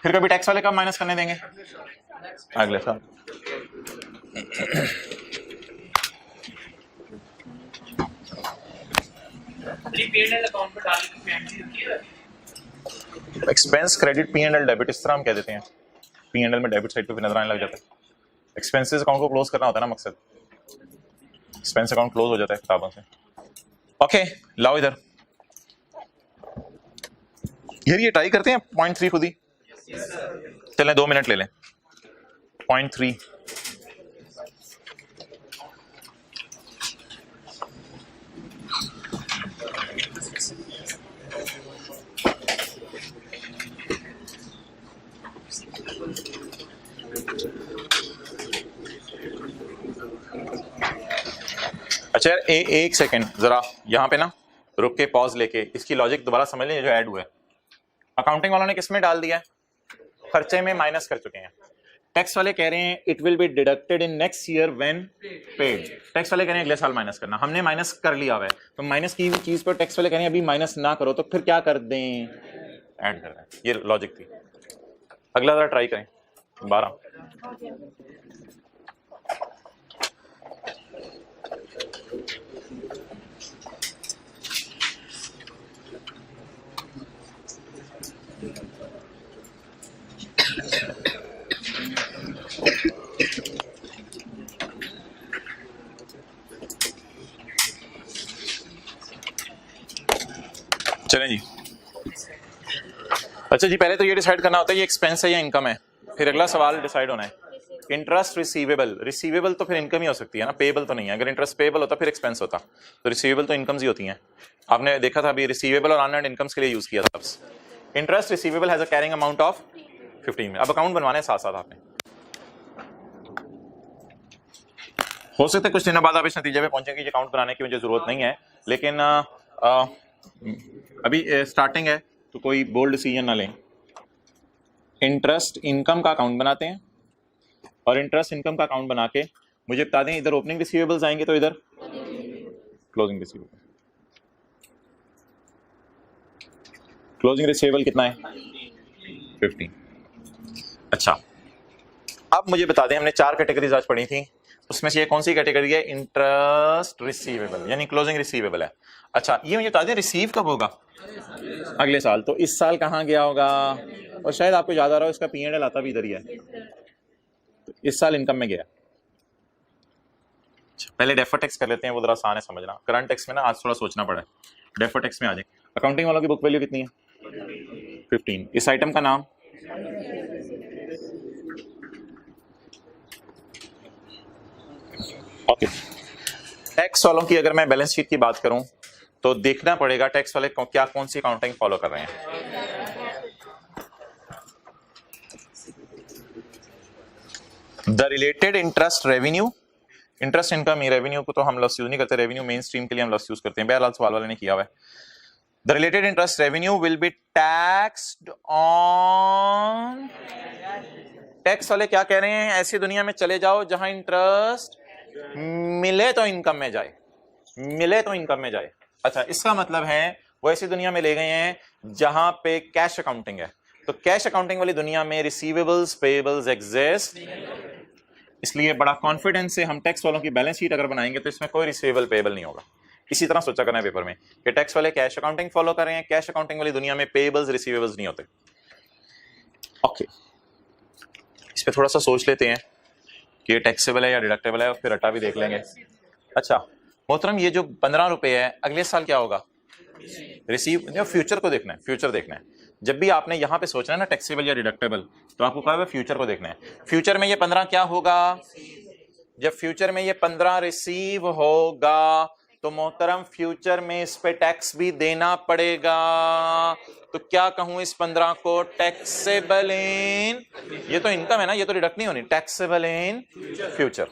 फिर कभी टैक्स वाले कब माइनस करने देंगे? अगले साल। एक्सपेंस क्रेडिट P&L डेबिट इस तरह हम कह देते हैं। P&L में डेबिट साइड पे भी नजर आने लग जाता है। एक्सपेंसेस अकाउंट को क्लोज करना होता है ना मकसद, एक्सपेंस अकाउंट क्लोज हो जाता है किताबों से। ओके लाओ इधर। यार ये ट्राई करते हैं 0.3 खुद ही। चलें 2 मिनट ले लें। 0.3 अच्छा यार एक सेकंड जरा यहाँ पे ना रुक के पॉज लेके इसकी लॉजिक दोबारा समझ लें। जो ऐड हुआ है अकाउंटिंग वालों ने किस में डाल दिया है? खर्चे में माइनस कर चुके हैं। टैक्स वाले कह रहे हैं it will be deducted in next year when paid. Tax वाले कह रहे हैं अगले साल माइनस करना, हमने माइनस कर लिया हुआ है। तो माइनस की हुई चीज पर टैक्स वाले कह रहे हैं अभी माइनस ना करो, तो फिर क्या कर दें? ऐड कर दें। ये लॉजिक थी। अगला जरा ट्राई करें 12। चलें जी। अच्छा जी पहले तो ये डिसाइड करना होता है ये एक्सपेंस है या इनकम है। फिर अगला सवाल डिसाइड होना है इंटरेस्ट रिसीवेबल। रिसीवेबल तो फिर इनकम ही हो सकती है ना, पेबल तो नहीं है। अगर इंटरेस्ट पेबल होता फिर एक्सपेंस होता, तो रिसीवेबल तो इनकम्स ही होती हैं। आपने देखा था अभी रिसीवेबल और अनअर्न्ड इनकम्स के लिए यूज किया था। Interest receivable has a carrying amount of 15 में। अब अकाउंट बनवाने साथ साथ आपने, हो सकता है कुछ दिनों बाद आप इस नतीजे पे पहुंचेंगे कि अकाउंट बनाने की मुझे जरूरत नहीं है, लेकिन अभी स्टार्टिंग है तो कोई बोल्ड डिसीजन ना लें। इंटरेस्ट इनकम का अकाउंट बनाते हैं और इंटरेस्ट इनकम का अकाउंट बना के मुझे बता दें इधर ओपनिंग रिसीवेबल्स आएंगे तो इधर क्लोजिंग रिसीवेबल। क्लोजिंग रिसीवेबल कितना है 15। अच्छा, अब मुझे बता दें, हमने 4 कैटेगरीज आज पढ़ी थी, उसमें से ये कौन सी कैटेगरी है? इंटरेस्ट रिसीवेबल यानी क्लोजिंग रिसीवेबल है। अच्छा, ये मुझे बता दें रिसीव कब होगा? अगले साल। तो इस साल कहाँ गया होगा? और शायद आपको याद आ रहा हो इसका P&L आता भी इधर ही है, तो इस साल इनकम में गया। पहले डेफर टैक्स कर लेते हैं, वो जरा आसान है समझना। करंट टैक्स में ना आज थोड़ा सोचना पड़ा है, डेफर टैक्स में आ जाए। अकाउंटिंग वालों की बुक वैल्यू कितनी है 15। इस आइटम का नाम ओके। टैक्स वालों की अगर मैं बैलेंस शीट की बात करूं तो देखना पड़ेगा टैक्स वाले क्या कौन सी अकाउंटिंग फॉलो कर रहे हैं। The related interest revenue, interest income, revenue को तो हम लफ्ज यूज नहीं करते, रेवेन्यू मेन स्ट्रीम के लिए हम लफ्ज यूज करते हैं। बहरहाल सवाल वाले ने किया हुआ है। The related interest revenue will be taxed on, tax वाले क्या कह रहे हैं? ऐसी दुनिया में चले जाओ जहां इंटरेस्ट मिले तो इनकम में जाए, मिले तो इनकम में जाए। अच्छा, इसका मतलब है वो ऐसी दुनिया में ले गए हैं जहां पे कैश अकाउंटिंग है। तो कैश अकाउंटिंग वाली दुनिया में रिसीवेबल्स पेएबल्स एग्जिस्ट, इसलिए बड़ा कॉन्फिडेंस से हम टैक्स वालों की बैलेंस शीट अगर बनाएंगे तो इसमें कोई रिसीवेबल पेएबल नहीं होगा। इसी तरह सोचा करना है पेपर में कि टैक्स वाले कैश अकाउंटिंग फॉलो कर रहे हैं, कैश अकाउंटिंग वाली दुनिया में पेएबल्स रिसीवेबल्स नहीं होते। ओके, इस पे थोड़ा सा सोच लेते हैं कि ये टैक्सेबल है या डिडक्टेबल है, और फिर रटा भी देख लेंगे। अच्छा मोहतरम, ये जो 15 रुपए है अगले साल क्या होगा? रिसीव, फ्यूचर को देखना है, फ्यूचर देखना है। जब भी आपने यहाँ पे सोचना है ना टैक्सेबल या डिडक्टेबल, तो आपको कहा फ्यूचर को देखना है। फ्यूचर में ये 15 क्या होगा? जब फ्यूचर में ये 15 रिसीव होगा तो मोहतरम फ्यूचर में इस पे टैक्स भी देना पड़ेगा। तो क्या कहूं इस 15 को? टैक्सेबल इन, ये तो इनकम है ना, ये तो डिडक्ट नहीं होनी, टैक्सेबल इन फ्यूचर।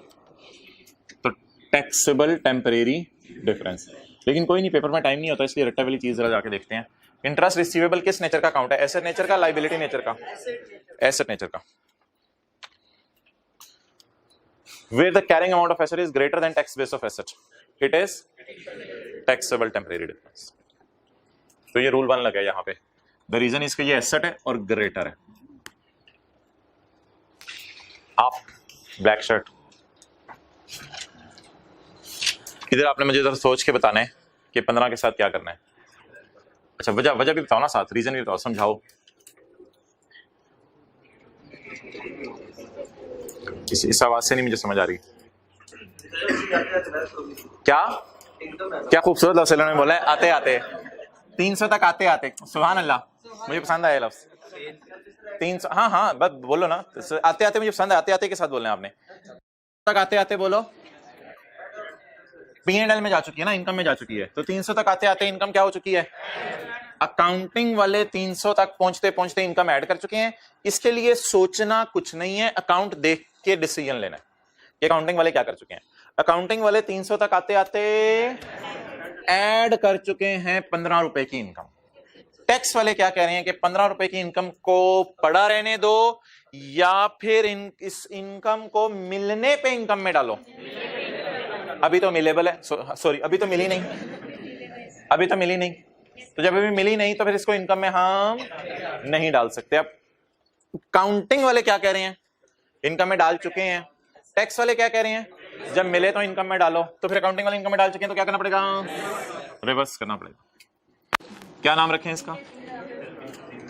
तो टैक्सेबल टेम्परेरी डिफरेंस। लेकिन कोई नहीं, पेपर में टाइम नहीं होता, इसलिए रट्टा वाली चीज जरा जाके देखते हैं। इंटरेस्ट रिसीवेबल किस नेचर का अकाउंट है? एसेट नेचर का, लायबिलिटी नेचर का? एसेट नेचर का। Where the carrying amount of asset is greater than tax base of asset, it is taxable temporary difference. तो ये रूल 1 लगा यहां पे। द रीजन इसका ये एसेट है और ग्रेटर है। आप ब्लैक शर्ट, इधर आपने मुझे इधर सोच के बताना है कि 15 के साथ क्या करना है। अच्छा, वजह भी बताओ ना, साथ रीजन भी बताओ, समझाओ। इस आवाज से नहीं मुझे समझ आ रही। क्या क्या खूबसूरत लफ्ज़ ने बोला है, आते आते 300 तक आते आते। सुभान अल्लाह, मुझे पसंद आया लफ्ज़ 300। हाँ हाँ बस बोलो ना, आते आते मुझे पसंद है। आते आते के साथ बोलना है आपने, तक आते आते बोलो। P&L में जा चुकी है ना, इनकम में जा चुकी है। तो 300 तक आते आते इनकम क्या हो चुकी है? अकाउंटिंग वाले 300 तक पहुंचते पहुंचते इनकम ऐड कर चुके हैं। इसके लिए सोचना कुछ नहीं है, अकाउंट देख के डिसीजन लेना है कि अकाउंटिंग वाले क्या कर चुके हैं। अकाउंटिंग वाले 300 तक आते आते ऐड कर चुके हैं 15 रुपए की इनकम। टैक्स वाले क्या कह रहे हैं कि 15 रुपए की इनकम को पड़ा रहने दो या फिर इस इनकम को मिलने पे इनकम में डालो। अभी तो मिलेबल है, सॉरी अभी तो मिली नहीं, अभी तो मिली नहीं। तो जब अभी मिली नहीं तो फिर इसको इनकम में हम नहीं डाल सकते। अब काउंटिंग वाले क्या कह रहे हैं? इनकम में डाल चुके हैं। टैक्स वाले क्या कह रहे हैं? जब मिले तो इनकम में डालो। तो फिर अकाउंटिंग वाले इनकम में डाल चुके हैं तो क्या करना पड़ेगा? रिवर्स करना पड़ेगा। क्या नाम रखें इसका?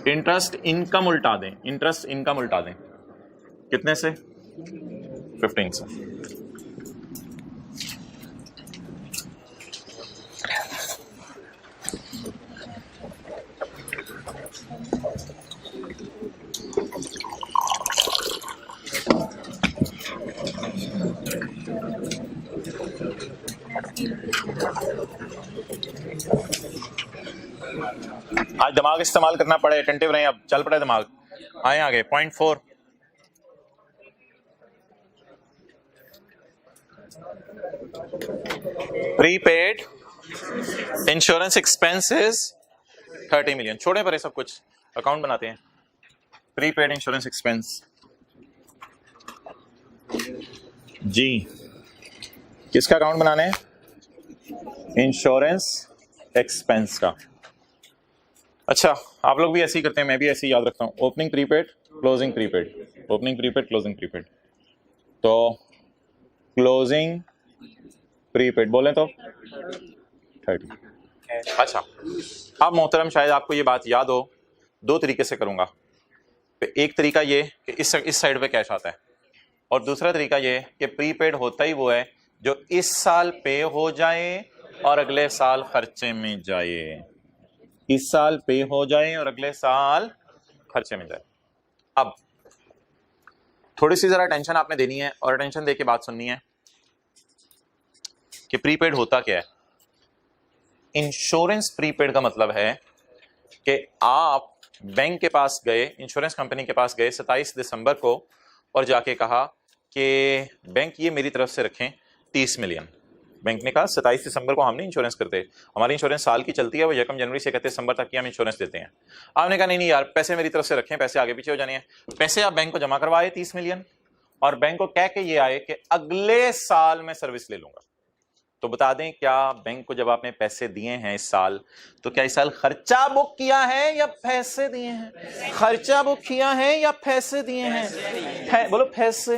इंटरेस्ट इनकम उल्टा दें, इंटरेस्ट इनकम उल्टा दें। कितने से? 15 से। आज दिमाग इस्तेमाल करना पड़े, अटेंटिव रहे, अब चल पड़े दिमाग। आए आगे। Point 4, prepaid insurance expenses 30 million. छोड़े परे सब कुछ, अकाउंट बनाते हैं। प्रीपेड इंश्योरेंस एक्सपेंस जी, किसका अकाउंट बनाना है? इंश्योरेंस एक्सपेंस का। अच्छा, आप लोग भी ऐसे ही करते हैं, मैं भी ऐसे ही याद रखता हूँ। Opening prepaid, closing prepaid, opening prepaid, closing prepaid. तो क्लोजिंग प्रीपेड बोलें तो 30। अच्छा, अब मोहतरम शायद आपको ये बात याद हो, दो तरीके से करूंगा। एक तरीका ये कि इस साइड पे कैश आता है, और दूसरा तरीका ये कि प्रीपेड होता ही वो है जो इस साल पे हो जाए और अगले साल खर्चे में जाए, इस साल पे हो जाए और अगले साल खर्चे में जाए। अब थोड़ी सी जरा टेंशन आपने देनी है और टेंशन दे के बात सुननी है कि प्रीपेड होता क्या है। इंश्योरेंस प्रीपेड का मतलब है कि आप बैंक के पास गए, इंश्योरेंस कंपनी के पास गए 27 दिसंबर को और जाके कहा कि बैंक ये मेरी तरफ से रखें 30 मिलियन। बैंक ने कहा 27 दिसंबर को हमने इंश्योरेंस करते, हमारी इंश्योरेंस साल की चलती है, वो 1 जनवरी से 31 दिसंबर तक की हम इंश्योरेंस देते हैं। आपने कहा नहीं यार, पैसे मेरी तरफ से रखें, पैसे आगे पीछे हो जाने हैं। पैसे आप बैंक को जमा करवाए 30 मिलियन, और बैंक को कह के ये आए कि अगले साल मैं सर्विस ले लूंगा। तो बता दें, क्या बैंक को जब आपने पैसे दिए हैं इस साल, तो क्या इस साल खर्चा बुक किया है या पैसे दिए हैं? खर्चा बुक किया है या पैसे दिए हैं? बोलो पैसे।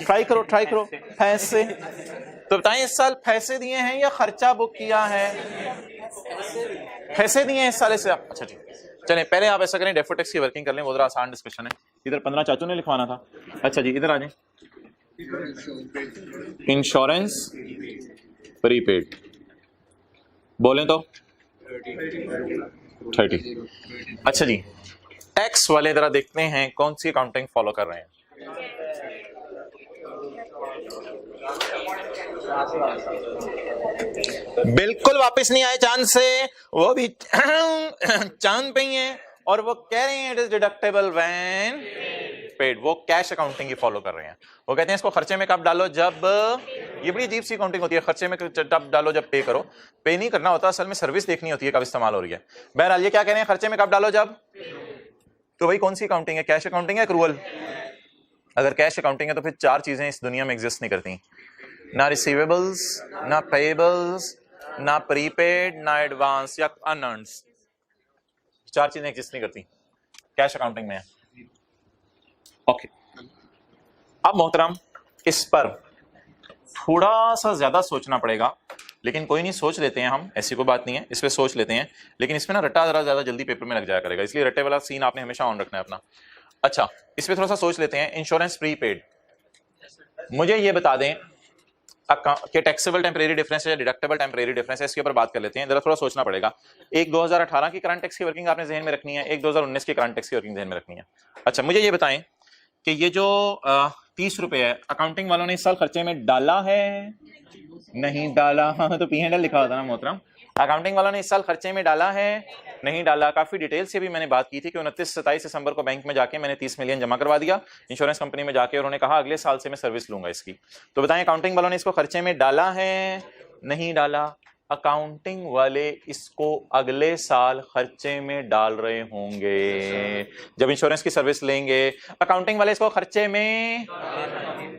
ट्राई करो पैसे। तो बताएं, इस साल पैसे दिए हैं या खर्चा बुक किया है? पैसे दिए हैं इस साल से आप। अच्छा जी, चलें पहले आप ऐसा करें, डेफोटेक्स की वर्किंग कर लें, वो जरा आसान डिस्कशन है। इधर 15 चाचू ने लिखवाना था। अच्छा जी, इधर आ जाए। इंश्योरेंस प्रीपेड बोलें तो 30। अच्छा जी, टैक्स वाले जरा देखते हैं कौन सी अकाउंटिंग फॉलो कर रहे हैं। बिल्कुल वापस नहीं आए चांद से, वो भी चांद पे ही है, और वो कह रहे हैं it is deductible when paid. वो कैश अकाउंटिंग ही फॉलो कर रहे हैं। वो कहते हैं इसको खर्चे में कब डालो, जब, ये बड़ी अजीब सी अकाउंटिंग होती है, खर्चे में तब डालो जब पे करो। पे नहीं करना होता, असल में सर्विस देखनी होती है कब इस्तेमाल हो रही है। बहरहाल ये क्या कह रहे हैं, खर्चे में कब डालो, जब। तो भाई कौन सी अकाउंटिंग है, कैश अकाउंटिंग है एक्रूअल? अगर कैश अकाउंटिंग है तो फिर 4 चीजें इस दुनिया में एग्जिस्ट नहीं करती, ना रिसीवेबल्स, ना पेएबल्स, ना प्रीपेड, ना एडवांस या अनअर्न्ड। 4 चीजें एग्जिस्ट नहीं करती, कैश अकाउंटिंग में है। ओके, अब मोहतरम इस पर थोड़ा सा ज्यादा सोचना पड़ेगा, लेकिन कोई नहीं, सोच लेते हैं हम, ऐसी कोई बात नहीं है, इस पे सोच लेते हैं। लेकिन इसमें ना रट्टा जरा ज्यादा जल्दी पेपर में लग जाया करेगा, इसलिए रट्टे वाला सीन आपने हमेशा ऑन रखना है अपना। अच्छा, इस पे थोड़ा सा सोच लेते हैं। इंश्योरेंस प्रीपेड, मुझे ये बता दें कि टैक्सेबल टेम्परेरी डिफरेंस है या डिडक्टेबल टेम्परेरी डिफरेंस है, इसके ऊपर बात कर लेते हैं। जरा थोड़ा सोचना पड़ेगा। एक 2018 की करंट टैक्स की वर्किंग आपने जहन में रखनी है, एक 2019 की करंट टैक्स की वर्किंग जहन में रखनी है। अच्छा, मुझे ये बताएं कि ये जो 30 रुपए है, अकाउंटिंग वालों ने इस साल खर्चे में डाला है, नहीं डाला? हाँ, तो P&L लिखा होता ना मोहतरम। अकाउंटिंग वालों ने इस साल खर्चे में डाला है, नहीं डाला? काफी डिटेल से भी मैंने बात की थी कि 29-27 दिसंबर को बैंक में जाके मैंने 30 मिलियन जमा करवा दिया इंश्योरेंस कंपनी में जाके, उन्होंने कहा अगले साल से मैं सर्विस लूंगा इसकी। तो बताएं, अकाउंटिंग वालों ने इसको खर्चे में डाला है, नहीं डाला? अकाउंटिंग वाले इसको अगले साल खर्चे में डाल रहे होंगे जब इंश्योरेंस की सर्विस लेंगे। अकाउंटिंग वाले इसको खर्चे में,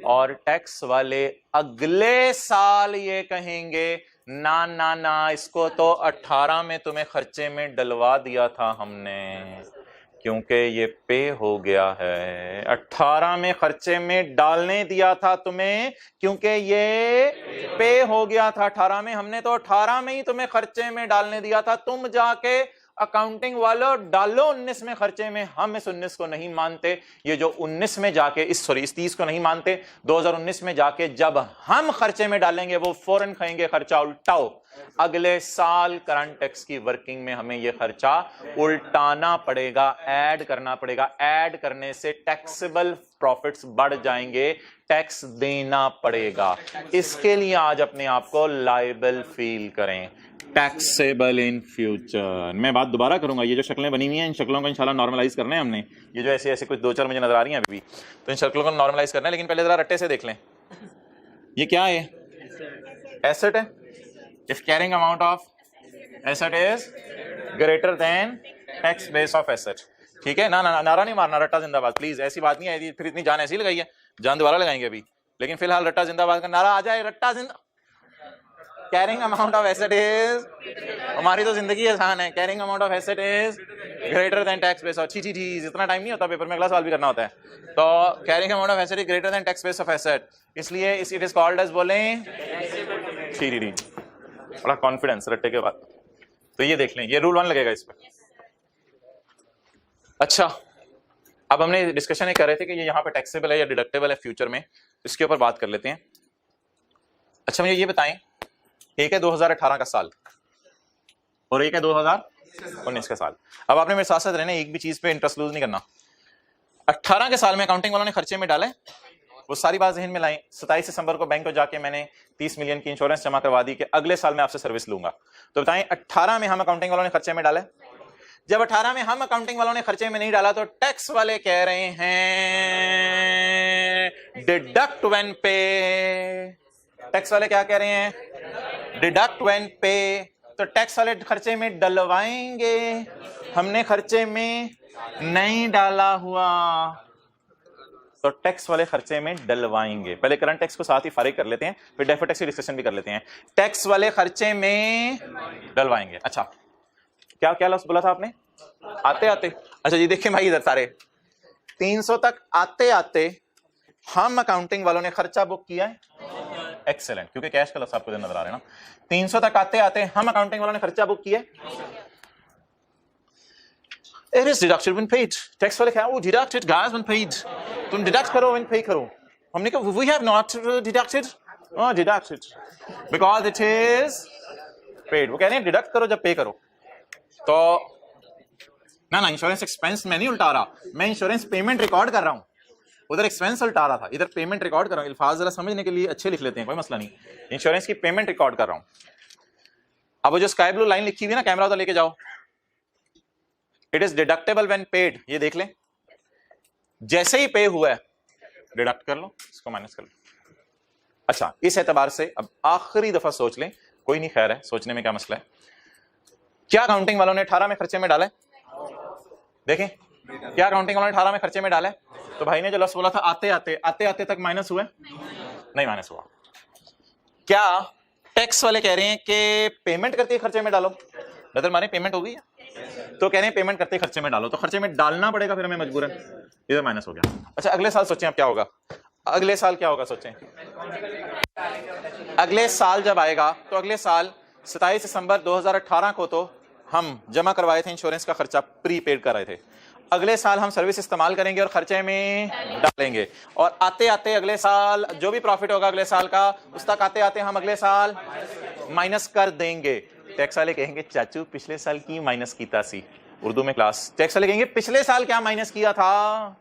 और टैक्स वाले अगले साल ये कहेंगे ना ना ना, इसको तो 18 में तुम्हें खर्चे में डलवा दिया था हमने, क्योंकि ये पे हो गया है। 18 में खर्चे में डालने दिया था तुम्हें, क्योंकि ये पे हो गया था 18 में, हमने तो 18 में ही तुम्हें खर्चे में डालने दिया था। तुम जाके अकाउंटिंग वालों डालो 19 में खर्चे में, हम इस 19 को नहीं मानते। ये जो 19 में जाके इस 30 को नहीं मानते, 2019 में जाके जब हम खर्चे में डालेंगे वो फौरन कहेंगे खर्चा उल्टाओ। अगले साल करंट टैक्स की वर्किंग में हमें यह खर्चा उल्टाना पड़ेगा, ऐड करना पड़ेगा। ऐड करने से टैक्सेबल प्रॉफिट्स बढ़ जाएंगे, टैक्स देना पड़ेगा। इसके लिए आज अपने आप को लायबल फील करें, टैक्सेबल इन फ्यूचर। मैं बात दोबारा करूंगा, ये जो शक्लें बनी हुई हैं इन शक्लों को इंशाल्लाह नॉर्मलाइज करना है हमने। ये जो ऐसे ऐसे कुछ 2-4 मुझे नजर आ रही हैं अभी भी, तो इन शक्लों को नॉर्मलाइज करना है। लेकिन पहले जरा रट्टे से देख लें, ये क्या है? एसेट है। If carrying amount of asset is greater than tax base of asset, ठीक है ना? नारा नहीं मारना, रट्टा जिंदाबाद प्लीज, ऐसी बात नहीं है। फिर इतनी जान ऐसी लगाई है, जान दोबारा लगाएंगे अभी, लेकिन फिलहाल रट्टा जिंदाबाद का नारा आ जाए, रट्टा जिंदा। Carrying amount of asset is, हमारी तो जिंदगी आसान है, carrying amount of asset is greater than tax base of, जी इतना टाइम नहीं होता पेपर में, अगला सवाल भी करना होता है। तो carrying amount of asset is greater than tax base of asset, इसलिए इट इज कॉल्ड एज, बोलें टी, बड़ा कॉन्फिडेंस रट्टे के बाद। तो ये देख लें, ये रूल 1 लगेगा इस पर। अच्छा, अब हमने डिस्कशन कर रहे थे कि ये यहाँ पे टैक्सेबल है या डिडक्टेबल है फ्यूचर में, इसके ऊपर बात कर लेते हैं। अच्छा मुझे ये बताएं, एक है 2018 का साल और एक है 2019 का साल। अब आपने मेरे साथ साथ रहना, एक भी चीज पे इंटरेस्ट लूज नहीं करना। 18 के साल में अकाउंटिंग वालों ने खर्चे में डाले, वो सारी बात जहन में लाई। 27 दिसंबर को बैंक को जाके मैंने 30 मिलियन की इंश्योरेंस जमा करवा दी कि अगले साल मैं आपसे सर्विस लूंगा। तो बताएं 18 में हम अकाउंटिंग वालों ने खर्चे में डाले। जब 18 में हम अकाउंटिंग वालों ने खर्चे में नहीं डाला तो टैक्स वाले कह रहे हैं डिडक्ट व्हेन पे। टैक्स वाले क्या कह रहे हैं? डिडक्ट व्हेन पे। तो टैक्स वाले खर्चे में डलवाएंगे, हमने खर्चे में नहीं डाला हुआ तो टैक्स वाले खर्चे में डलवाएंगे। पहले करंट टैक्स को साथ ही फारिग कर लेते हैं, फिर डेफर्ड टैक्स की डिस्कशन भी कर लेते हैं। टैक्स वाले खर्चे में डलवाएंगे। अच्छा क्या क्या लफ्ज बोला था आपने? आते आते। अच्छा जी देखिए भाई इधर सारे 300 तक आते आते हम अकाउंटिंग वालों ने खर्चा बुक किया है। एक्सेलेंट, क्योंकि कैश का लफ्ज आपको नजर आ रहा है ना। 300 तक आते आते हम अकाउंटिंग वालों ने खर्चा बुक किया। It is deducted when paid. Tax वाले क्या वो deducted guys when paid. तुम डिडक्ट करो when pay करो। हमने कहा we have not deducted. Oh deducted because it is paid. वो कह रहे हैं डिडक्ट करो जब पे करो। तो ना इंश्योरेंस एक्सपेंस मैं नहीं उल्टा रहा, मैं इंश्योरेंस पेमेंट रिकॉर्ड कर रहा हूं। उधर एक्सपेंस उल्टा रहा था, इधर पेमेंट रिकॉर्ड कर रहा हूं। अल्फाज जरा समझने के लिए अच्छे लिख लेते हैं, कोई मसला नहीं। इंश्योरेंस की पेमेंट रिकॉर्ड कर रहा हूं। अब वो जो स्काई ब्लू लाइन लिखी हुई है ना, कैमरा उधर लेके जाओ। It is deductible when paid, ये देख लें। जैसे ही पे हुआ है डिडक्ट कर लो, इसको माइनस कर लो। अच्छा इस एतबार से अब आखिरी दफा सोच लें, कोई नहीं खैर है सोचने में क्या मसला है। क्या अकाउंटिंग वालों ने 18 में खर्चे में डाला? देखें क्या अकाउंटिंग वालों ने 18 में खर्चे में डाला? तो भाई ने जो लफ्ज बोला था आते आते तक माइनस हुआ? नहीं माइनस हुआ। क्या टैक्स वाले कह रहे हैं कि पेमेंट करते ही खर्चे में डालो? नजर मारे पेमेंट हो गई है तो कह रहे हैं पेमेंट करते खर्चे में डालो, तो खर्चे में डालना पड़ेगा फिर हमें मजबूरन। इधर माइनस हो गया। अच्छा अगले साल सोचें अब क्या होगा। अगले साल क्या होगा सोचें। अगले साल जब आएगा तो अगले साल 27 दिसंबर 2018 को तो हम जमा करवाए थे इंश्योरेंस का खर्चा, प्री पेड कर रहे थे। अगले साल हम सर्विस इस्तेमाल करेंगे और खर्चे में डालेंगे, और आते आते अगले साल जो भी प्रॉफिट होगा अगले साल का, उस तक आते आते हम अगले साल माइनस कर देंगे। टैक्स वाले कहेंगे चाचू पिछले साल की माइनस कीता सी, उर्दू में क्लास। टैक्स वाले कहेंगे पिछले साल क्या माइनस किया था,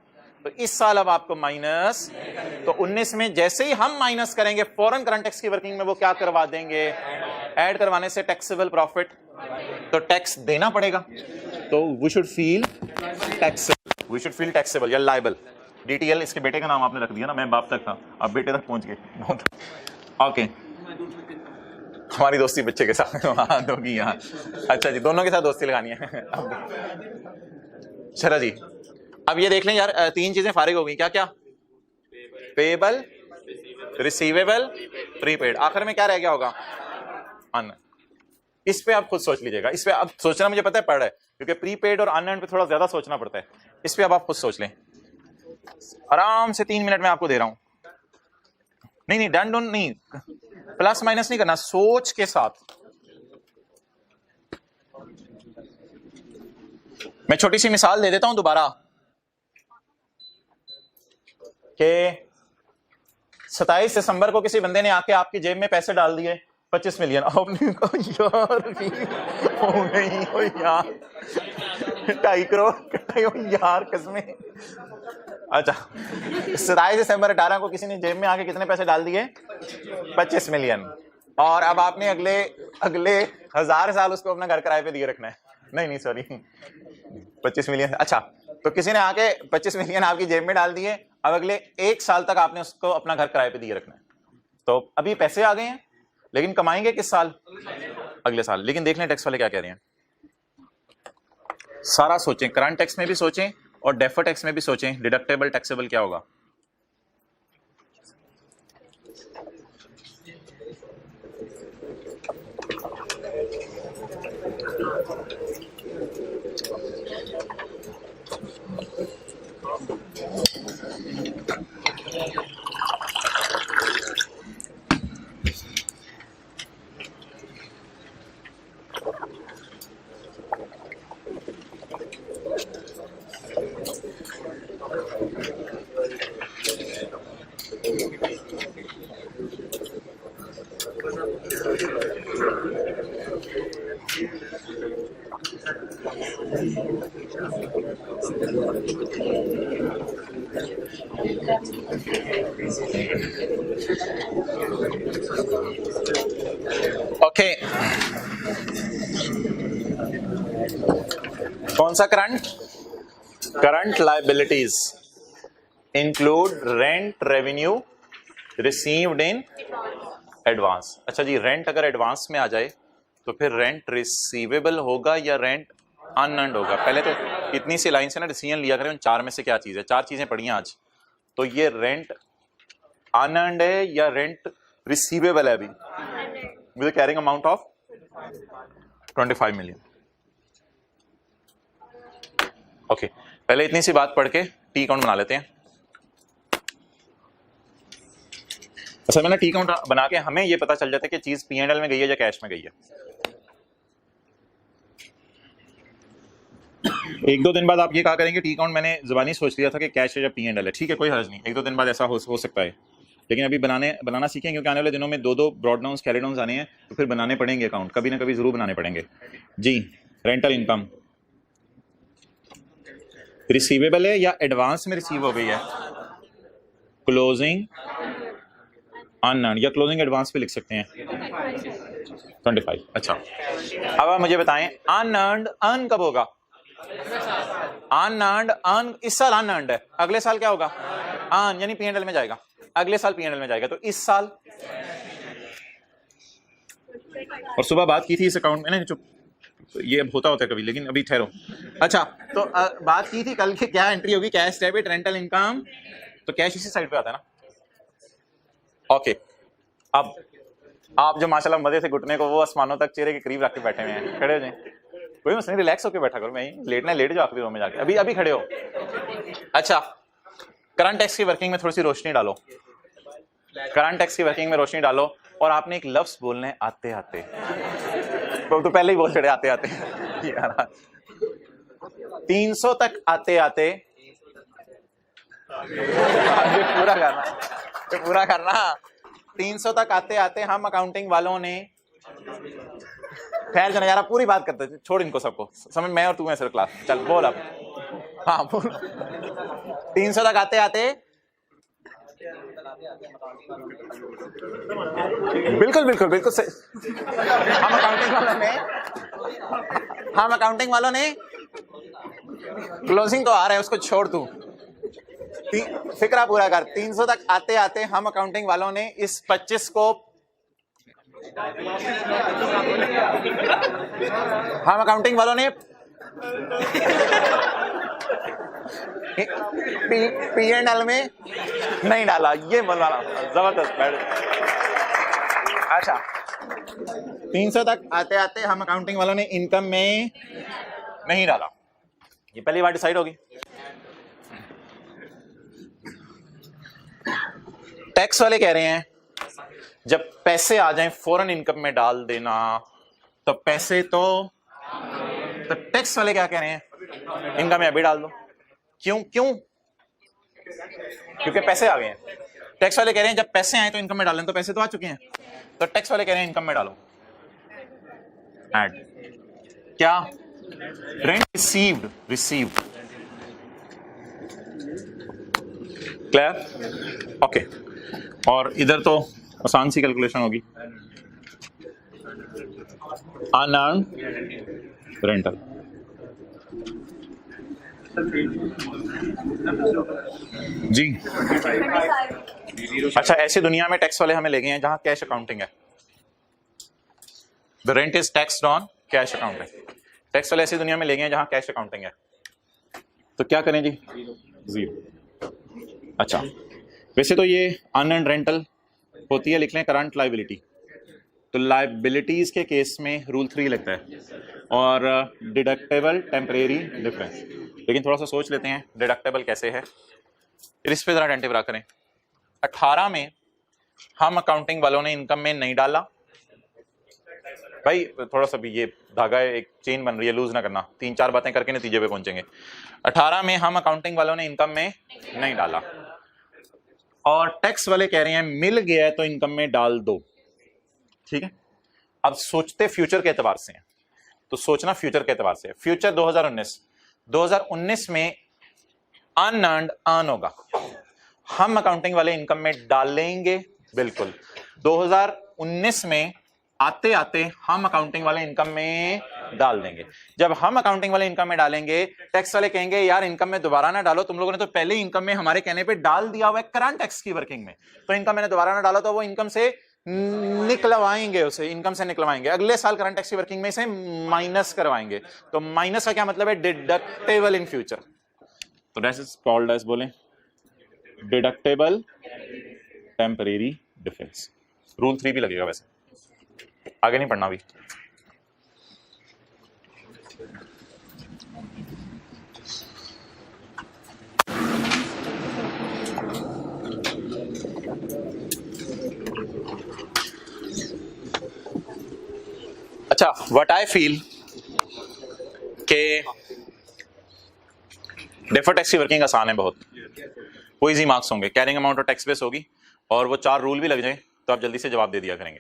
तो इस साल अब आपको माइनस। तो 19 में जैसे ही हम माइनस करेंगे फौरन करंट टैक्स की वर्किंग में वो क्या करवा देंगे, ऐड करवाने से टैक्सेबल प्रॉफिट, तो टैक्स देना पड़ेगा। तो we should feel taxable, we should feel taxable या लायबल। डीटीएल इसके बेटे का नाम आपने रख दिया ना, मैं बाप तक था, अब बेटे तक पहुंच गए। ओके हमारी दोस्ती बच्चे के साथ होगी यहाँ। अच्छा जी दोनों के साथ दोस्ती लगानी है। चलो जी अब ये देख लें यार, 3 चीजें फारिग हो गई। क्या क्या? Payable, receivable, prepaid. आखिर में क्या रह गया होगा? अन। इस पे आप खुद सोच लीजिएगा। इस पे अब सोचना मुझे पता है पड़ रहा है, क्योंकि प्रीपेड और अनएंड पे थोड़ा ज्यादा सोचना पड़ता है। इस पे अब आप खुद सोच लें आराम से, 3 मिनट में आपको दे रहा हूं। नहीं डन डोंट नहीं, प्लस माइनस नहीं करना, सोच के साथ। मैं छोटी सी मिसाल दे देता हूं दोबारा कि 27 दिसंबर को किसी बंदे ने आके आपकी जेब में पैसे डाल दिए 25 मिलियन। आपने कहा यार हो गई हो यार 2.5 करोड़ यार कसमें। अच्छा 27 दिसंबर 18 को किसी ने जेब में आके कितने पैसे डाल दिए? 25 मिलियन। और अब आपने अगले 1000 साल उसको अपना घर किराए पे दिए रखना है। नहीं सॉरी 25 मिलियन। अच्छा तो किसी ने आके 25 मिलियन आपकी जेब में डाल दिए, अब अगले 1 साल तक आपने उसको अपना घर किराए पे दिए रखना है। तो अभी पैसे आ गए हैं, लेकिन कमाएंगे किस साल? अगले साल। लेकिन देख लें टैक्स वाले क्या कह रहे हैं। सारा सोचें, करंट टैक्स में भी सोचें और डेफर्ड टैक्स में भी सोचें, डिडक्टेबल टैक्सेबल क्या होगा। ओके, कौन सा current? Current liabilities include rent revenue received in advance. अच्छा जी, रेंट अगर एडवांस में आ जाए तो फिर रेंट रिसीवेबल होगा या रेंट अनअर्न्ड होगा? पहले तो इतनी सी लाइन से ना डिसीजन लिया करें उन चार में से क्या चीज है। चार चीजें पढ़ी हैं आज, तो ये रेंट अनअर्न्ड है या रेंट रिसीवेबल है अभी with carrying amount of 25 million. Okay, पहले इतनी सी बात पढ़ के टी अकाउंट बना लेते हैं। अच्छा, मैंने टी अकाउंट बना के हमें ये पता चल जाता है कि चीज P&L में गई है या कैश में गई है। एक दो दिन बाद आप ये कहा करेंगे टी अकाउंट मैंने जुबानी सोच लिया था कि कैश है या P&L है। ठीक है, कोई हर्ज नहीं, एक दो दिन बाद ऐसा हो सकता है, लेकिन अभी बनाना सीखें क्योंकि आने वाले दिनों में दो ब्रॉड डाउन्स कैरी डाउन्स आने हैं, तो फिर बनाने पड़ेंगे अकाउंट, कभी ना कभी जरूर बनाने पड़ेंगे जी। रेंटल इनकम रिसीवेबल है या एडवांस में रिसीव हो गई है? क्लोजिंग अनअर्न्ड या क्लोजिंग एडवांस पे लिख सकते हैं 25। अच्छा, अब आप मुझे बताएं अनअर्न्ड अर्न कब होगा? अनअर्न्ड अर्न इस साल अनअर्न्ड है, अगले साल क्या होगा? अर्न, यानी P&L में जाएगा, अगले साल P&L में जाएगा। तो इस साल, और सुबह बात की थी इस अकाउंट में ना, चुप, ये अब होता है कभी, लेकिन अभी ठहरो। अच्छा, तो बात की थी कल के क्या एंट्री होगी? कैश डेबिट रेंटल इनकम, तो कैश इसी साइड पे आता है ना। ओके, अब आप जो माशाल्लाह मजे से घुटने को वो आसमानों तक चेहरे के करीब रख के बैठे हुए हैं, खड़े हो जाए, कोई मसला नहीं, रिलैक्स होकर बैठा करो, मैं लेटना है लेट जाओ आखिरी रो में जाके, अभी खड़े हो। अच्छा, करंट टैक्स की वर्किंग में थोड़ी सी रोशनी डालो, करंट टैक्स की वर्किंग में रोशनी डालो। और आपने एक लफ्ज बोलना है आते आते, तो पहले ही बोल चढ़े आते आते 300 तक आते आते पूरा करना 300 तक आते आते हम अकाउंटिंग वालों ने, खैर जरा यार पूरी बात करते, छोड़ इनको सबको, समझ मैं और तू है सर क्लास, चल बोल अब। हाँ बोल, 300 तक आते आते, बिल्कुल बिल्कुल बिल्कुल सही। हम अकाउंटिंग वालों ने क्लोजिंग तो आ रहा है, उसको छोड़ तू, फिक्रा पूरा कर। 300 तक आते आते हम अकाउंटिंग वालों ने इस 25 को, हम अकाउंटिंग वालों ने P&L में नहीं डाला, ये बोलना जबरदस्त। अच्छा, 300 तक आते आते हम अकाउंटिंग वालों ने इनकम में नहीं डाला, ये पहली बार डिसाइड होगी। टैक्स वाले कह रहे हैं जब पैसे आ जाएं फौरन इनकम में डाल देना, तो पैसे तो टैक्स वाले क्या कह रहे हैं? इनकम में अभी डाल दो। क्यों? क्योंकि पैसे आ गए हैं। टैक्स वाले कह रहे हैं जब पैसे आए तो इनकम में डालें, तो पैसे तो आ चुके हैं, तो टैक्स वाले कह रहे हैं इनकम में डालो। ऐड क्या? Rent received clear? ओके, और इधर तो आसान सी कैलकुलेशन होगी, अनअर्न्ड रेंटल। जी अच्छा, ऐसी दुनिया में टैक्स वाले हमें ले गए हैं जहां कैश अकाउंटिंग है, the rent is taxed on cash accounting. Tax वाले ऐसी दुनिया में ले गए हैं जहां कैश अकाउंटिंग है, तो क्या करें जी? जीरो। अच्छा, वैसे तो ये अनअर्न्ड रेंटल होती है, लिख लें करंट लायबिलिटी, तो लायबिलिटीज के केस में रूल 3 लगता है, और डिडक्टेबल टेम्परेरी डिफरेंस। लेकिन थोड़ा सा सोच लेते हैं डिडक्टेबल कैसे है, इस पे जरा अटेंटिव रहा करें। 18 में हम अकाउंटिंग वालों ने इनकम में नहीं डाला, भाई थोड़ा सा भी ये धागा एक चेन बन रही है, लूज ना करना, 3-4 बातें करके नतीजे पे पहुंचेंगे। 18 में हम अकाउंटिंग वालों ने इनकम में नहीं डाला, और टैक्स वाले कह रहे हैं मिल गया है तो इनकम में डाल दो। ठीक है, अब सोचते फ्यूचर के एतबार से हैं, तो सोचना फ्यूचर के एतबार से। फ्यूचर 2019, 2019 में अनअर्न्ड अर्न होगा, हम अकाउंटिंग वाले इनकम में डालेंगे। बिल्कुल 2019 में आते आते हम अकाउंटिंग वाले इनकम में डाल देंगे। जब हम अकाउंटिंग वाले इनकम में डालेंगे, टैक्स वाले कहेंगे यार इनकम में दोबारा ना डालो, तुम लोगों ने तो पहले ही इनकम में हमारे कहने पे डाल दिया हुआ है करंट टैक्स की वर्किंग में, तो इनकम मैंने दोबारा ना डाला, तो वो इनकम से निकलवाएंगे, उसे इनकम से निकलवाएंगे, अगले साल करंट टैक्स की वर्किंग में इसे माइनस करवाएंगे। तो माइनस का क्या मतलब है? Deductible in future. तो दैट इज कॉल्ड एज, बोले, डिडक्टेबल टेम्परेरी डिफरेंस। रूल 3 भी लगेगा, वैसे आगे नहीं पढ़ना अभी। अच्छा, व्हाट आई फील के डेफर टैक्स की वर्किंग आसान है बहुत, कोई इजी मार्क्स होंगे, कैरिंग अमाउंट और टैक्स बेस होगी, और वो 4 रूल भी लग जाए तो आप जल्दी से जवाब दे दिया करेंगे।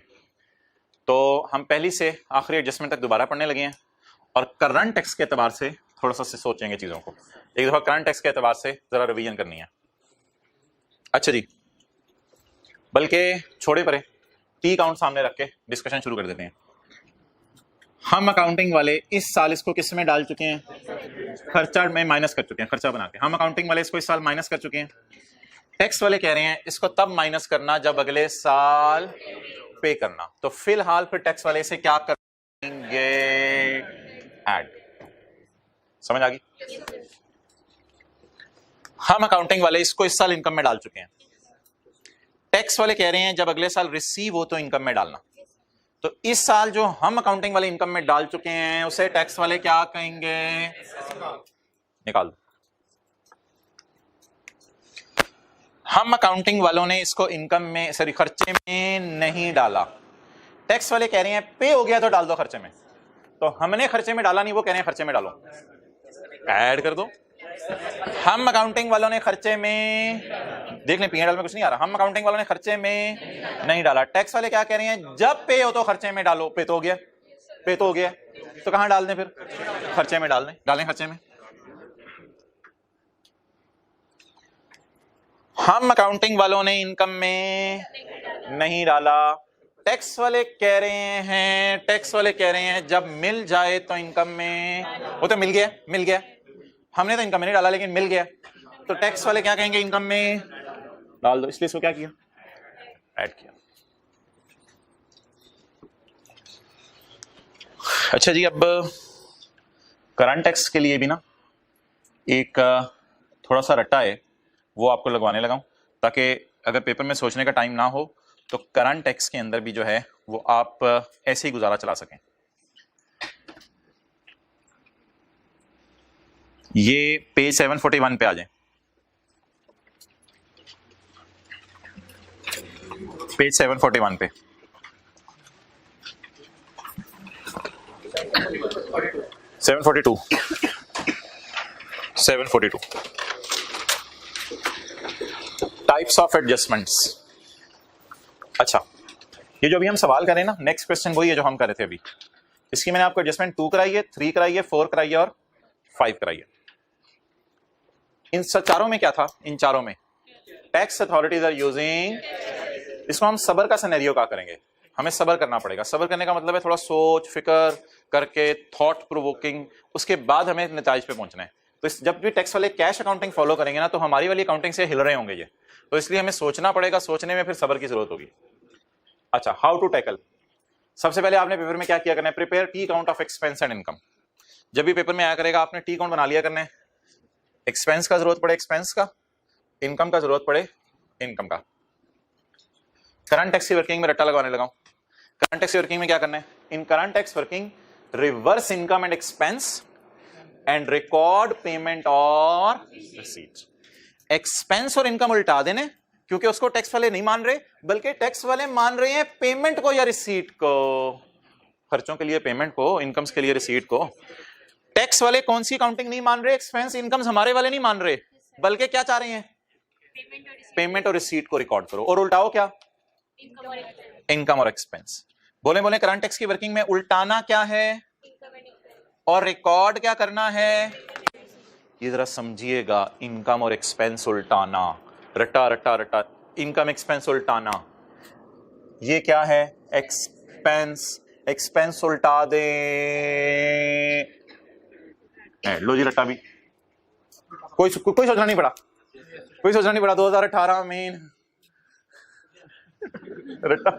तो हम पहली से आखिरी एडजस्टमेंट तक दोबारा पढ़ने लगे हैं, और करंट टैक्स के एतबार से थोड़ा सा से सोचेंगे चीजों को, एक दफा करंट टैक्स के एतबार से जरा रिवीजन करनी है। अच्छा जी, बल्कि छोड़े परे, टी काउंट सामने रख के डिस्कशन शुरू कर देते हैं। हम अकाउंटिंग वाले इस साल इसको किस में डाल चुके हैं? खर्चा में माइनस कर चुके हैं, खर्चा बना के हम अकाउंटिंग वाले इसको इस साल माइनस कर चुके हैं। टैक्स वाले कह रहे हैं इसको तब माइनस करना जब अगले साल पे करना, तो फिलहाल फिर टैक्स वाले इसे क्या करेंगे? ऐड। समझ आ गई? हम अकाउंटिंग वाले इसको इस साल इनकम में डाल चुके हैं, टैक्स वाले कह रहे हैं जब अगले साल रिसीव हो तो इनकम में डालना। तो इस साल जो हम अकाउंटिंग वाले इनकम में डाल चुके हैं उसे टैक्स वाले क्या कहेंगे? निकाल दो। हम अकाउंटिंग वालों ने इसको इनकम में, सॉरी, खर्चे में नहीं डाला, टैक्स वाले कह रहे हैं पे हो गया तो डाल दो खर्चे में, तो हमने खर्चे में डाला नहीं, वो कह रहे हैं खर्चे में डालो, ऐड कर दो। हम अकाउंटिंग वालों ने खर्चे में, देख लें P&L में कुछ नहीं आ रहा, हम अकाउंटिंग वालों ने खर्चे में नहीं डाला, टैक्स वाले क्या कह रहे हैं? जब पे हो तो खर्चे में डालो, पे तो हो गया, पे तो हो गया, तो कहां डाल दें फिर? खर्चे में डाल दें, डालें खर्चे में। हम अकाउंटिंग वालों ने इनकम में नहीं डाला, टैक्स वाले कह रहे हैं, टैक्स वाले कह रहे हैं जब मिल जाए तो इनकम में, वो तो मिल गया, मिल गया, हमने तो इनकम में नहीं डाला लेकिन मिल गया, तो टैक्स वाले क्या कहेंगे? इनकम में डाल दो, इसलिए इसको क्या किया? ऐड किया। अच्छा जी, अब करंट टैक्स के लिए भी ना एक थोड़ा सा रट्टा है, वो आपको लगवाने लगाऊं, ताकि अगर पेपर में सोचने का टाइम ना हो तो करंट टैक्स के अंदर भी जो है वो आप ऐसे ही गुजारा चला सकें। ये पेज 741 पे आ जाए, पेज 741 पे, 742, 742 टाइप्स ऑफ एडजस्टमेंट्स। अच्छा, ये जो अभी हम सवाल करें ना, नेक्स्ट क्वेश्चन वही है जो हम कर रहे थे अभी। इसकी मैंने आपको एडजस्टमेंट 2 कराई है, 3 कराई है, 4 कराई है और 5 कराई है। इन चारों में क्या था? इन चारों में टैक्स अथॉरिटीज आर यूजिंग, इसको हम सबर का सिनेरियो क्या करेंगे? हमें सबर करना पड़ेगा। सबर करने का मतलब है थोड़ा सोच फिकर करके, थॉट प्रोवोकिंग, उसके बाद हमें नतीजे पे पहुंचना है। तो जब भी टैक्स वाले कैश अकाउंटिंग फॉलो करेंगे ना, तो हमारी वाली अकाउंटिंग से हिल रहे होंगे ये, तो इसलिए हमें सोचना पड़ेगा, सोचने में फिर सबर की जरूरत होगी। अच्छा, हाउ टू टैकल? सबसे पहले आपने पेपर में क्या किया करना है? Prepare T count of expense and income. जब भी पेपर में आया करेगा आपने टी काउंट बना लिया करना है, एक्सपेंस का जरूरत पड़े एक्सपेंस का, इनकम का जरूरत पड़े इनकम का। करंट टैक्स की वर्किंग में रट्टा लगाने लगाऊं। करंट टैक्स की वर्किंग में क्या करना है? In current tax working reverse income and expense and record payment और रिसीट। एक्सपेंस और इनकम उल्टा देने, क्योंकि उसको टैक्स वाले नहीं मान रहे, बल्कि टैक्स वाले मान रहे हैं पेमेंट को या रिसीट को। खर्चों के लिए पेमेंट को, इनकम्स के लिए रिसीट को। टैक्स वाले कौन सी अकाउंटिंग नहीं मान रहे? एक्सपेंस इनकम्स हमारे वाले नहीं मान रहे, बल्कि क्या चाह रहे हैं? पेमेंट और रिसीट को रिकॉर्ड करो, और उल्टाओ क्या? इनकम और एक्सपेंस। बोले बोले करंट टैक्स की वर्किंग में उल्टाना क्या है और रिकॉर्ड क्या करना है? ये जरा समझिएगा, इनकम और एक्सपेंस उल्टाना, रटा रटा रटा, इनकम एक्सपेंस उल्टाना। ये क्या है? एक्सपेंस, एक्सपेंस उल्टा दे। लो जी रट्टा भी, कोई सोचना नहीं पड़ा, कोई सोचना नहीं पड़ा। 2018 में रट्टा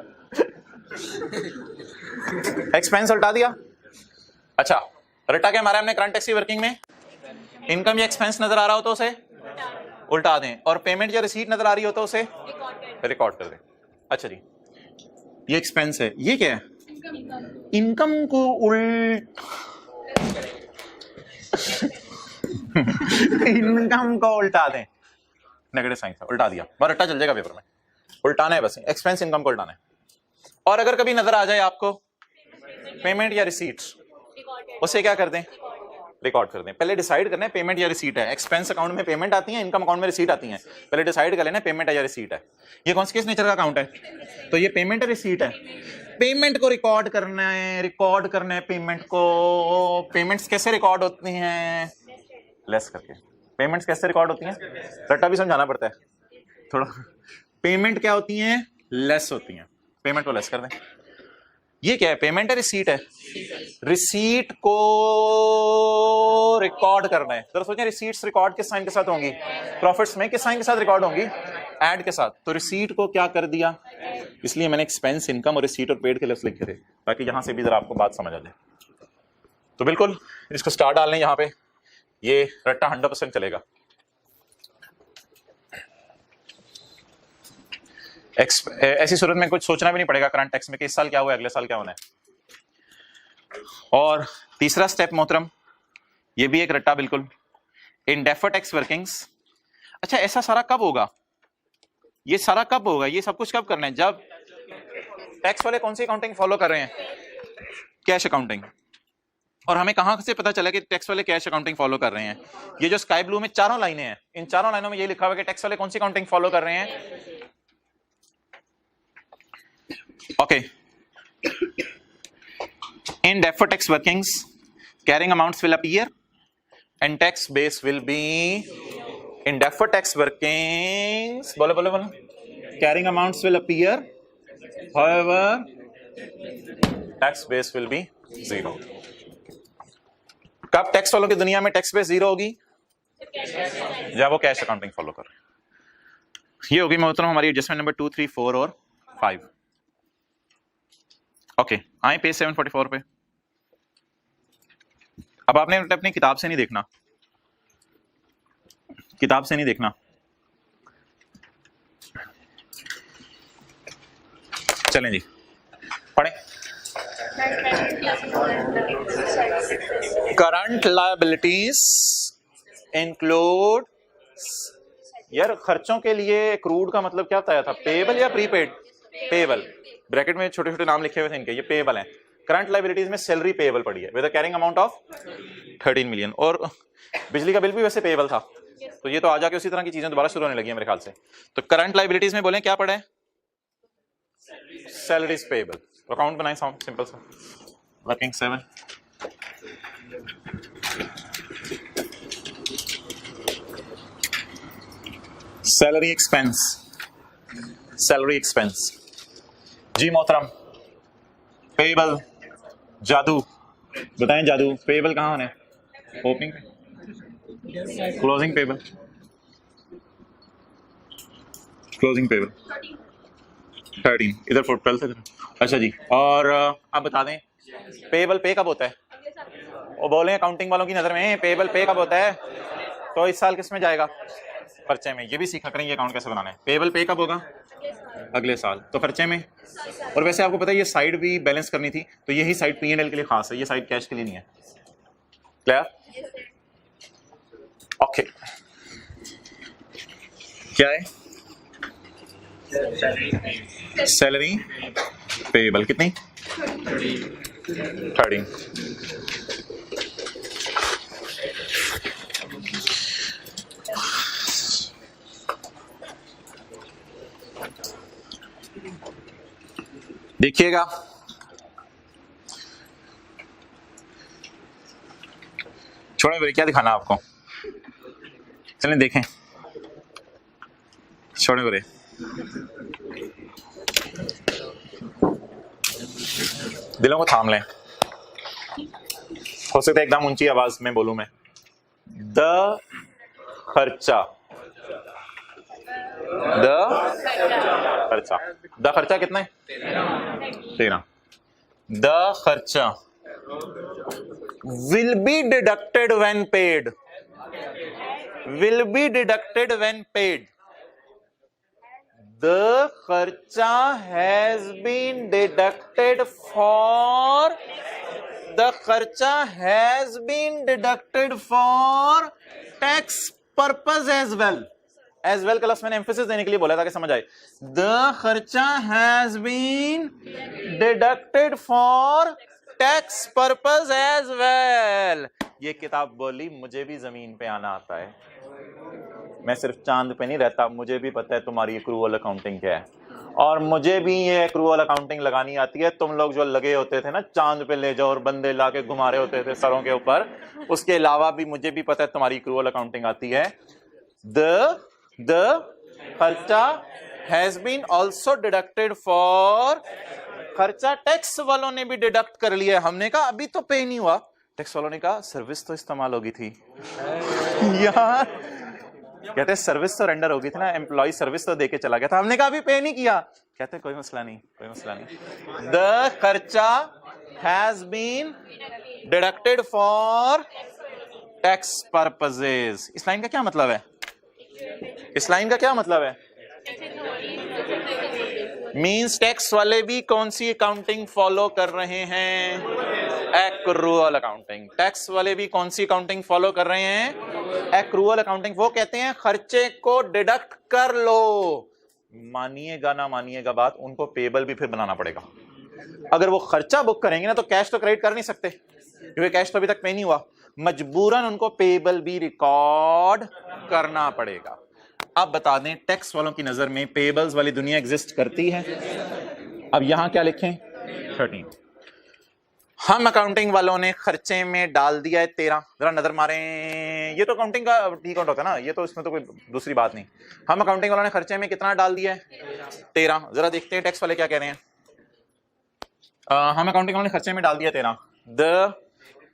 एक्सपेंस उल्टा दिया। अच्छा, रट्टा क्या मारा हमने? करंट टैक्स की वर्किंग में इनकम या एक्सपेंस नजर आ रहा हो तो उसे उल्टा दें, और पेमेंट या रिसीट नजर आ रही हो तो उसे रिकॉर्ड कर दें। अच्छा जी, ये एक्सपेंस है, ये क्या है? इनकम को इनकम को उल्टा दें, नेगेटिव साइन था, उल्टा दिया, बस रट्टा चल जाएगा पेपर में। उल्टाना है बस, एक्सपेंस इनकम को उल्टाना है। और अगर कभी नजर आ जाए आपको पेमेंट या रिसीट, उसे क्या कर दें? रिकॉर्ड कर दें। पहले डिसाइड करना है पेमेंट या रिसीट है। एक्सपेंस अकाउंट में पेमेंट आती है, इनकम अकाउंट में रिसीट आती है। पहले डिसाइड कर लेना पेमेंट है या रिसीट है। ये कौन सी किस नेचर का अकाउंट है? तो ये पेमेंट है, रिसीट है। पेमेंट को रिकॉर्ड करना है, रिकॉर्ड करना है पेमेंट को। पेमेंट्स कैसे रिकॉर्ड होती हैं? लेस करके। पेमेंट्स कैसे रिकॉर्ड होती हैं? रट्टा भी समझाना पड़ता है थोड़ा। पेमेंट क्या होती हैं? लेस होती हैं। पेमेंट को लेस कर दें। ये क्या है? पेमेंट है, रिसीट है? रिसीट को रिकॉर्ड करना है। जरा सोचें, रिसीट्स रिकॉर्ड किस साइन के साथ होंगी? प्रॉफिट्स में किस साइन के साथ रिकॉर्ड होंगी? ऐड के साथ। तो रिसीट को क्या कर दिया? इसलिए मैंने एक्सपेंस, इनकम और रिसीट और पेड के लिस्ट लिखे थे, ताकि यहां से भी जरा आपको बात समझ आ जाए। तो बिल्कुल इसको स्टार डाल लें यहां पे, ये रट्टा 100% चलेगा। ऐसी सूरत में कुछ सोचना भी नहीं पड़ेगा करंट टैक्स में कि इस साल क्या हुआ है, अगले साल क्या होना है। और तीसरा स्टेप मोहतरम, ये भी एक रट्टा बिल्कुल, इन डेफर्ड टैक्स वर्किंग्स। अच्छा, ऐसा सारा कब होगा? ये सारा कब होगा? ये सब कुछ कब करना है? जब टैक्स वाले कौन सी अकाउंटिंग फॉलो कर रहे हैं? Cash accounting. और हमें कहां से पता चला कि टैक्स वाले कैश अकाउंटिंग फॉलो कर रहे हैं? ये जो स्काई ब्लू में चारों लाइनें हैं, इन चारों लाइनों में ये लिखा हुआ है कि टैक्स वाले कौन सी अकाउंटिंग फॉलो कर रहे हैं। Okay. In deferred tax workings, carrying amounts will appear and tax base will be in deferred tax workings. बोलो carrying amounts will appear, however tax base will be 0. कब टैक्स वालों की दुनिया में टैक्स बेस 0 होगी? जब वो कैश अकाउंटिंग फॉलो कर रहे हैं। ये होगी मोहतरम हमारी एडजस्टमेंट नंबर 2, 3, 4 और 5। ओके, आए पेज 744 पे। अब आपने अपनी किताब से नहीं देखना, किताब से नहीं देखना। चलें जी, पढ़ें। करंट लायबिलिटीज इंक्लूड, यार खर्चों के लिए क्रूड का मतलब क्या बताया था? पेबल या प्रीपेड? पेबल। ब्रैकेट में छोटे छोटे नाम लिखे हुए थे इनके, ये पेबल हैं। करंट लायबिलिटीज में सैलरी पेबल पड़ी है with a carrying amount of 13 million. और बिजली का बिल भी वैसे पेबल था, तो ये तो आ जाके उसी तरह की चीजें दोबारा शुरू होने लगी है मेरे ख्याल से। तो करंट लायबिलिटीज में बोलें क्या पड़ा है? Salaries payable. अकाउंट बनाएं सिंपल सा, working 7। Salary expense, salary expense जी मोहतरम। पेबल, जादू बताएं, जादू पेबल कहाँ होने? ओपनिंग पे, क्लोजिंग पेबल, क्लोजिंग पेबल 13, इधर 12 इधर। अच्छा जी, और आप बता दें पेबल पे कब होता है? वो बोले अकाउंटिंग वालों की नजर में पेबल पे कब होता है? तो इस साल किस में जाएगा? खर्चे में। ये भी सीखा करेंगे अकाउंट कैसे बनाना है। पेबल पे कब होगा? अगले साल। तो खर्चे में। और वैसे आपको पता है ये साइड भी बैलेंस करनी थी, तो यही साइड P&L के लिए खास है, ये साइड कैश के लिए नहीं है। क्लियर? ओके, क्या है? सैलरी पेबल कितनी? 13। देखिएगा, छोड़े क्या दिखाना आपको। चलें देखें, छोड़े बुरे, दिलों को थाम लें। हो सकता है एकदम ऊंची आवाज में बोलूं मैं। द खर्चा, द खर्चा, द खर्चा कितना है? 13। द खर्चा will be deducted when paid, will be deducted when paid. The kharcha has been deducted for, the kharcha has been deducted for tax purpose as well. As well class मैंने emphasis देने के लिए बोला था कि समझ आए। The खर्चा has been deducted for tax purpose as well. ये किताब बोली मुझे भी जमीन पे आना आता है, मैं सिर्फ चांद पे नहीं रहता, मुझे भी पता है तुम्हारी एक्रूअल अकाउंटिंग क्या है, और मुझे भी ये एक्रूअल अकाउंटिंग लगानी आती है। तुम लोग जो लगे होते थे ना चांद पे ले जाओ और बंदे लाके घुमा रहे होते थे सरों के ऊपर, उसके अलावा भी मुझे भी पता है तुम्हारी एक्रूअल अकाउंटिंग आती है। द खर्चा has been also deducted for, खर्चा टैक्स वालों ने भी डिडक्ट कर लिया। हमने कहा अभी तो पे नहीं हुआ, टैक्स वालों ने कहा सर्विस तो इस्तेमाल होगी थी यार, कहते सर्विस तो रेंडर होगी थी ना, एम्प्लॉय सर्विस तो देके चला गया था, हमने कहा अभी पे नहीं किया। कहते कोई मसला नहीं, कोई मसला नहीं। द खर्चा has been deducted for tax purposes. इस लाइन का क्या मतलब है? इस लाइन का क्या मतलब है? मींस टैक्स वाले भी कौन सी अकाउंटिंग फॉलो कर रहे हैं? Accrual accounting. टैक्स वाले भी कौन सी अकाउंटिंग फॉलो कर रहे हैं? Accrual accounting. वो कहते हैं खर्चे को डिडक्ट कर लो, मानिएगा ना मानिएगा बात, उनको पेबल भी फिर बनाना पड़ेगा। अगर वो खर्चा बुक करेंगे ना तो कैश तो क्रेडिट कर नहीं सकते क्योंकि कैश तो अभी तक पे नहीं हुआ, मजबूरन उनको पेबल भी रिकॉर्ड करना पड़ेगा। अब बता दें टैक्स वालों की नजर में पेबल्स वाली दुनिया एग्जिस्ट करती है? अब यहां क्या लिखें? 13। हम अकाउंटिंग वालों ने खर्चे में डाल दिया है 13। जरा नजर मारें, ये तो अकाउंटिंग का ठीक होता है ना, ये तो इसमें तो कोई दूसरी बात नहीं। हम अकाउंटिंग वालों ने खर्चे में कितना डाल दिया है? 13। जरा देखते हैं टैक्स वाले क्या कह रहे हैं। हम अकाउंटिंग वालों ने खर्चे में डाल दिया 13। The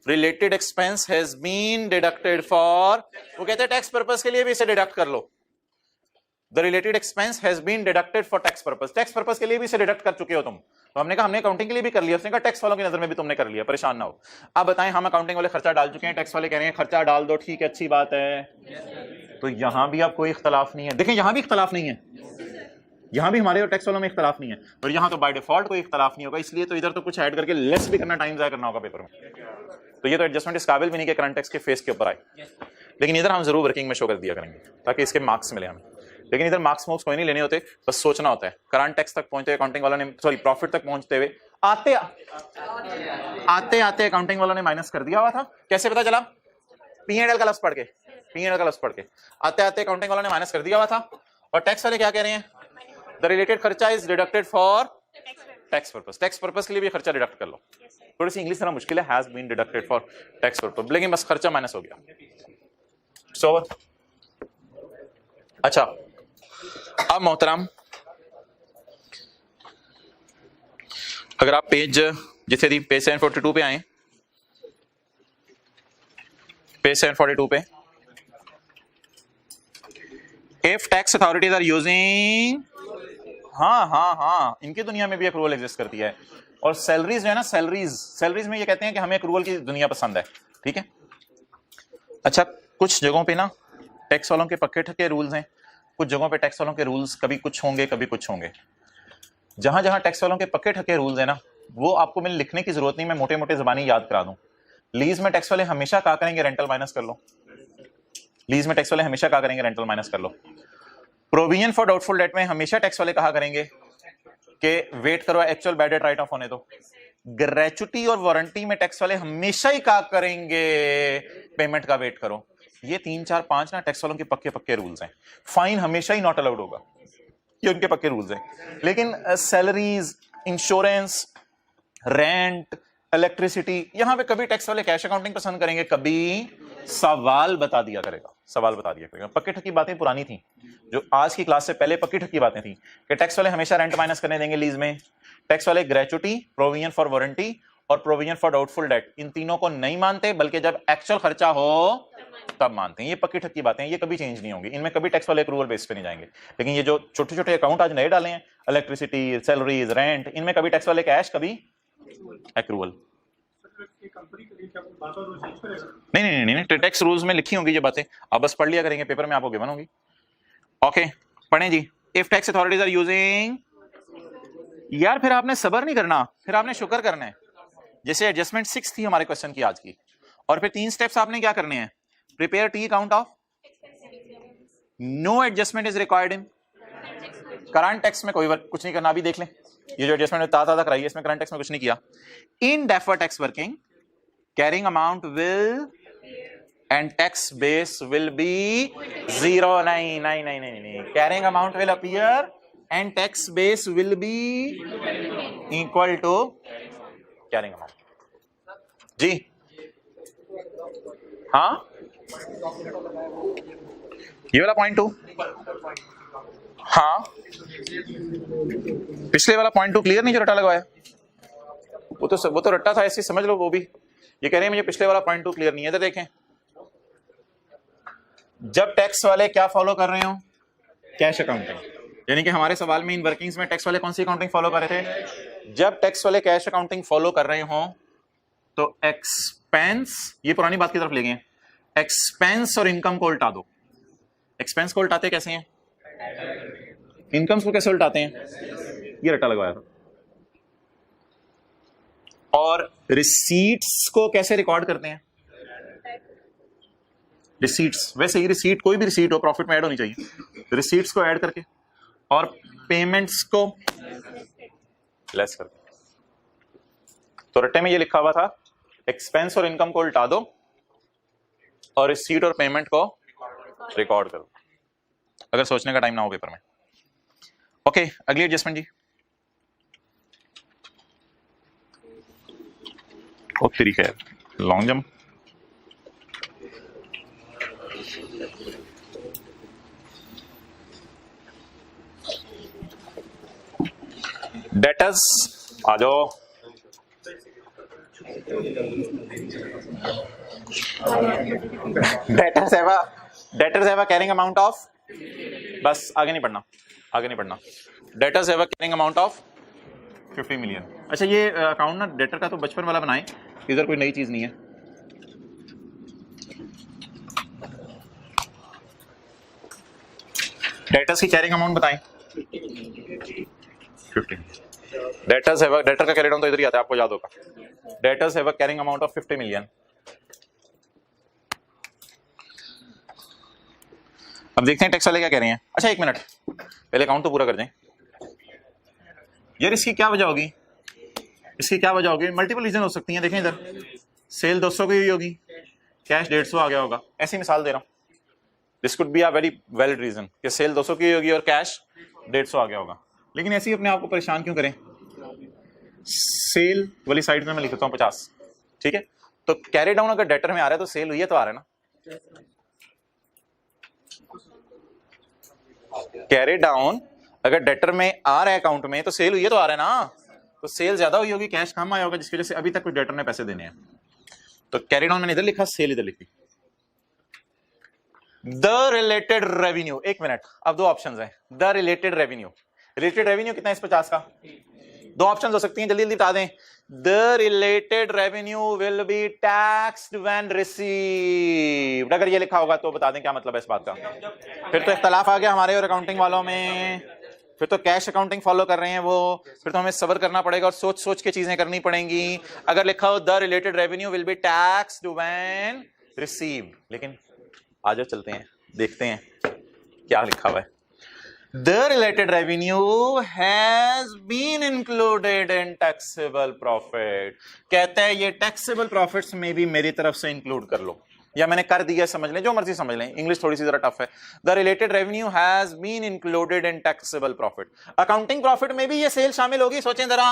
related expense has been deducted for, वो कहते हैं टैक्स पर्पस के लिए भी इसे डिडक्ट कर लो। The related expense has been deducted for tax purpose, tax purpose के लिए भी इसे डिडक्ट कर चुके हो तुम। तो हमने कहा हमने अकाउंटिंग के लिए भी कर लिया, उसने कहा टैक्स वालों की नजर में भी तुमने कर लिया, परेशान ना हो। अब बताएं हम अकाउंटिंग वाले खर्चा डाल चुके हैं, टैक्स वाले कह रहे हैं खर्चा डाल दो, ठीक है अच्छी बात है। तो यहां भी अब कोई इख्तलाफ नहीं है, देखें यहां भी इख्तलाफ नहीं है, यहां भी हमारे और टैक्स वालों में इख्तलाफ नहीं है, और यहां तो बाय डिफॉल्ट कोई इख्तलाफ नहीं होगा, इसलिए तो इधर तो कुछ ऐड करके लेस भी करना, टाइम जाया करना होगा पेपर में। तो ये तो एडजस्टमेंट इस काबिल भी नहीं कि करंट टैक्स के फेस के ऊपर आए, लेकिन इधर हम जरूर वर्किंग में शो कर दिया करेंगे ताकि इसके मार्क्स मिले हमें। लेकिन इधर मार्क्स कोई नहीं लेने होते, बस सोचना होता है। करंट टैक्स तक पहुंचते अकाउंटिंग वालों ने, सॉरी प्रॉफिट तक पहुंचते हुए आते आते अकाउंटिंग वालों ने माइनस कर दिया हुआ था। कैसे पता चला? P&L का लफ्ज पढ़ के, P&L का लफ्ज पढ़ के आते आते अकाउंटिंग वालों ने माइनस कर दिया हुआ था। और टैक्स वाले क्या कह रहे हैं? द रिलेटेड खर्चा is deducted for tax purpose, tax purpose के लिए भी खर्चा डिडक्ट कर लो। थोड़ी सी इंग्लिश थोड़ा मुश्किल है, has been deducted for tax purpose, लेकिन बस खर्चा माइनस हो गया। सो अच्छा, अब मोहतरम अगर आप पेज जैसे दी पेज 742 पे आए, पेज 742 पे, if tax authorities are using, हाँ इनकी दुनिया में भी अक्रूवल एग्जिस्ट करती है। और सैलरीज जो है ना, सैलरीज में ये कहते हैं कि हमें अक्रूवल की दुनिया पसंद है, ठीक है। अच्छा, कुछ जगहों पे ना टैक्स वालों के पक्के ठक्के रूल्स हैं, कुछ जगहों पे टैक्स वालों के रूल्स कभी कुछ होंगे कभी कुछ होंगे। जहां जहां टैक्स वालों के पक्के ठक्के रूल्स हैं ना, वो आपको मैंने लिखने की जरूरत नहीं, मैं मोटे मोटे जबानी याद करा दूं। लीज में टैक्स वाले हमेशा क्या करेंगे? रेंटल माइनस कर लो। लीज में टैक्स वाले हमेशा क्या करेंगे? रेंटल माइनस कर लो। प्रोविजन फॉर डाउटफुल डेट में हमेशा टैक्स वाले कहा करेंगे कि वेट करो actual bad debt right of होने दो। ग्रेचुटी और वारंटी में टैक्स वाले हमेशा ही कहा करेंगे पेमेंट का वेट करो। ये 3 4 5 ना टैक्स वालों के पक्के रूल्स हैं। फाइन हमेशा ही नॉट अलाउड होगा, ये उनके पक्के रूल्स हैं। लेकिन सैलरीज, इंश्योरेंस, रेंट, इलेक्ट्रिसिटी, यहां पे कभी टैक्स वाले कैश अकाउंटिंग पसंद करेंगे, कभी सवाल बता दिया करेगा, सवाल बता दिया करेगा। पक्की ठक्की बातें पुरानी थी, जो आज की क्लास से पहले पक्की ठक्की बातें थी कि टैक्स वाले हमेशा रेंट माइनस करने देंगे लीज में, टैक्स वाले ग्रेचुटी, प्रोविजन फॉर वारंटी और प्रोविजन फॉर डाउटफुल डेट, इन तीनों को नहीं मानते, बल्कि जब एक्चुअल खर्चा हो तब मानते हैं। ये पक्की ठक्की बातें हैं, ये कभी चेंज नहीं होंगी, इनमें कभी टैक्स वाले अप्रूवल बेस पे नहीं जाएंगे। लेकिन ये जो छोटे छोटे अकाउंट आज नए डाले हैं, इलेक्ट्रिसिटी, सैलरीज, रेंट, इनमें कभी टैक्स वाले कैश, कभी एक्रूवल। नहीं नहीं नहीं नहीं, टैक्स रूल्स में लिखी होंगी ये बातें, आप बस पढ़ लिया करेंगे, पेपर में आपको गिवन होगी। ओके, पढ़ें जी। If tax authorities are using, यार फिर आपने सबर नहीं करना, फिर आपने शुक्र करना है। जैसे एडजस्टमेंट 6 थी हमारे क्वेश्चन की आज की, और फिर 3 स्टेप्स आपने क्या करने हैं? Prepare T account of, no adjustment is required in current tax में, कोई कुछ नहीं करना। अभी देख लें, ये जो एडजस्टमेंट ताजा कराई है, इसमें करंट टैक्स में कुछ नहीं किया। In deferred tax working, carrying amount will and tax base will be 0. नहीं, carrying amount will appear and tax base will be equal to carrying amount। जी हाँ, ये वाला पॉइंट 2, हाँ पिछले वाला पॉइंट 2 क्लियर नहीं जो रट्टा लगवाया, वो तो रट्टा था, ऐसे समझ लो। वो भी ये कह रहे हैं मुझे पिछले वाला पॉइंट 2 क्लियर नहीं है। तो देखें, जब टैक्स वाले क्या फॉलो कर रहे हो? कैश अकाउंटिंग, यानी कि हमारे सवाल में इन वर्किंग्स में टैक्स वाले कौन सी अकाउंटिंग फॉलो कर रहे थे? जब टैक्स वाले कैश अकाउंटिंग फॉलो कर रहे हो तो एक्सपेंस, ये पुरानी बात की तरफ ले गए, एक्सपेंस और इनकम को उल्टा दो। एक्सपेंस को उल्टाते कैसे हैं? इनकम्स को कैसे उल्टाते हैं? ये रट्टा लगवाया था। और रिसीट्स को कैसे रिकॉर्ड करते हैं? रिसीट्स, वैसे ही रिसीट, कोई भी रिसीट हो प्रॉफिट में ऐड होनी चाहिए, रिसीट्स को ऐड करके और पेमेंट्स को लेस करके। तो रट्टे में ये लिखा हुआ था, एक्सपेंस और इनकम को उल्टा दो और रिसीट और पेमेंट को रिकॉर्ड करो, अगर सोचने का टाइम ना हो पेपर में। ओके, अगली एडजस्टमेंट जी। ओ तेरी खैर, लॉन्ग जंप। डेटर्स आ जाओ, debtors have a carrying amount of, बस आगे नहीं पढ़ना, आगे नहीं पढ़ना। Debtors have a carrying amount of 50 million. अच्छा, ये अकाउंट ना डेटर का तो बचपन वाला बनाए, इधर कोई नई चीज नहीं है। डेटर्स की कैरिंग अमाउंट बताएं। 50। डेटर्स हैव, डेटर का कैरिंग अमाउंट तो इधर ही आता है, आपको याद होगा। Debtors have a carrying amount of 50 million. अब देखते हैं टैक्स वाले क्या कह रहे हैं। अच्छा एक मिनट, पहले अकाउंट तो पूरा कर दें यार। इसकी क्या वजह होगी? इसकी क्या वजह होगी? मल्टीपल रीजन हो सकती हैं। देखें इधर, सेल 200 की हुई होगी, कैश 150 आ गया होगा, ऐसी मिसाल दे रहा हूं। This could be a very valid reason कि सेल 200 की होगी और कैश 150 आ गया होगा। लेकिन ऐसे ही अपने आप को परेशान क्यों करें? सेल वाली साइड में मैं लिख देता हूं 50, ठीक है। तो कैरी डाउन अगर डेटर में आ रहा है तो सेल हुई है तो आ रहा है ना। कैरी डाउन अगर डेटर में आ रहा है अकाउंट में तो सेल हुई है तो आ रहा है ना। तो सेल ज्यादा हुई होगी, कैश कम आया होगा, जिसकी वजह से अभी तक कुछ डेटर ने पैसे देने हैं। तो कैरी डाउन मैंने इधर लिखा, सेल इधर लिखी। द रिलेटेड रेवेन्यू, एक मिनट, अब दो ऑप्शंस हैं। The related revenue, related revenue कितना है इस 50 का? दो ऑप्शंस हो सकती हैं, जल्दी जल्दी बता दें। The related revenue will be taxed when received. अगर ये लिखा होगा तो बता दें क्या मतलब है इस बात का। फिर तो इख्तलाफ आ गया हमारे और अकाउंटिंग वालों में, फिर तो कैश अकाउंटिंग फॉलो कर रहे हैं वो, फिर तो हमें सब्र करना पड़ेगा और सोच सोच के चीजें करनी पड़ेंगी। अगर लिखा हो the related revenue will be taxed when received, लेकिन आ जाओ चलते हैं देखते हैं क्या लिखा हुआ है। The related revenue has been included in taxable profit। कहते हैं ये taxable profits में भी मेरी तरफ से include कर लो, या मैंने कर दिया, समझ लें, जो मर्जी समझ लें, इंग्लिश थोड़ी सी जरा टफ है। The related revenue has been included in taxable profit। Accounting profit में भी ये सेल शामिल होगी, सोचें जरा,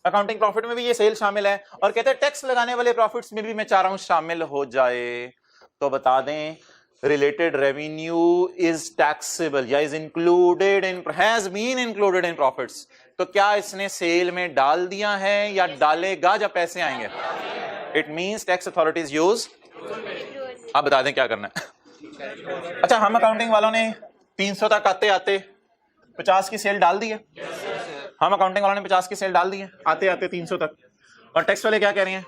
अकाउंटिंग प्रॉफिट में भी ये सेल शामिल है। और कहते हैं टैक्स लगाने वाले प्रॉफिट्स में भी मैं चाह रहा हूं शामिल हो जाए। तो बता दें रिलेटेड रेवेन्यू इज टैक्सेबल या is included in, has been included in profits. तो क्या इसने सेल में डाल दिया है या डालेगा जब पैसे आएंगे? It means tax authorities use. अब बता दें क्या करना है। अच्छा, हम अकाउंटिंग वालों ने 300 तक आते आते 50 की सेल डाल दी है। हम अकाउंटिंग वालों ने 50 की सेल डाल दी है आते आते 300 तक। और टैक्स वाले क्या कह रहे हैं?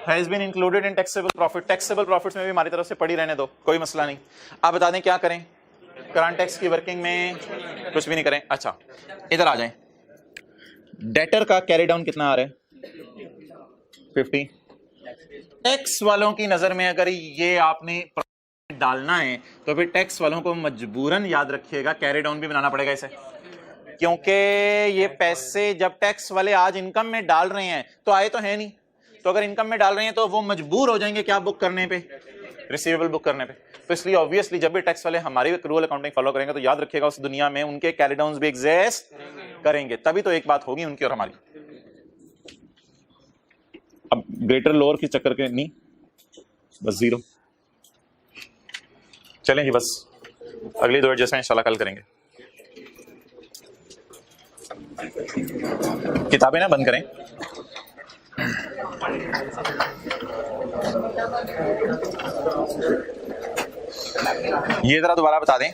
Has been included in taxable profit. Taxable profits में भी हमारी तरफ से पड़ी रहने दो, कोई मसला नहीं। आप बता दें क्या करें? करंट टैक्स की वर्किंग में कुछ भी नहीं करें। अच्छा, इधर आ जाएं। डेटर का कैरी डाउन कितना आ रहा है? 50। टैक्स वालों की नजर में अगर ये आपने डालना है तो फिर टैक्स वालों को मजबूरन याद रखिएगा कैरी डाउन भी बनाना पड़ेगा इसे, क्योंकि ये पैसे जब टैक्स वाले आज इनकम में डाल रहे हैं तो आए तो है नहीं, तो अगर इनकम में डाल रहे हैं तो वो मजबूर हो जाएंगे क्या बुक करने पे? रिसीवेबल बुक करने पे। तो इसलिए ऑब्वियसली जब भी टैक्स वाले हमारी एक्रूअल अकाउंटिंग फॉलो करेंगे तो याद रखिएगा उस दुनिया में उनके कैरी डाउन्स भी एग्जिस्ट करेंगे, तभी तो एक बात होगी उनकी और हमारी। अब ग्रेटर लोअर की चक्कर के नहीं, बस 0। चलें जी, बस अगली 2 एडजस्टमेंट इंशाल्लाह कल करेंगे। किताबें ना बंद करें। ये जरा दोबारा बता दें,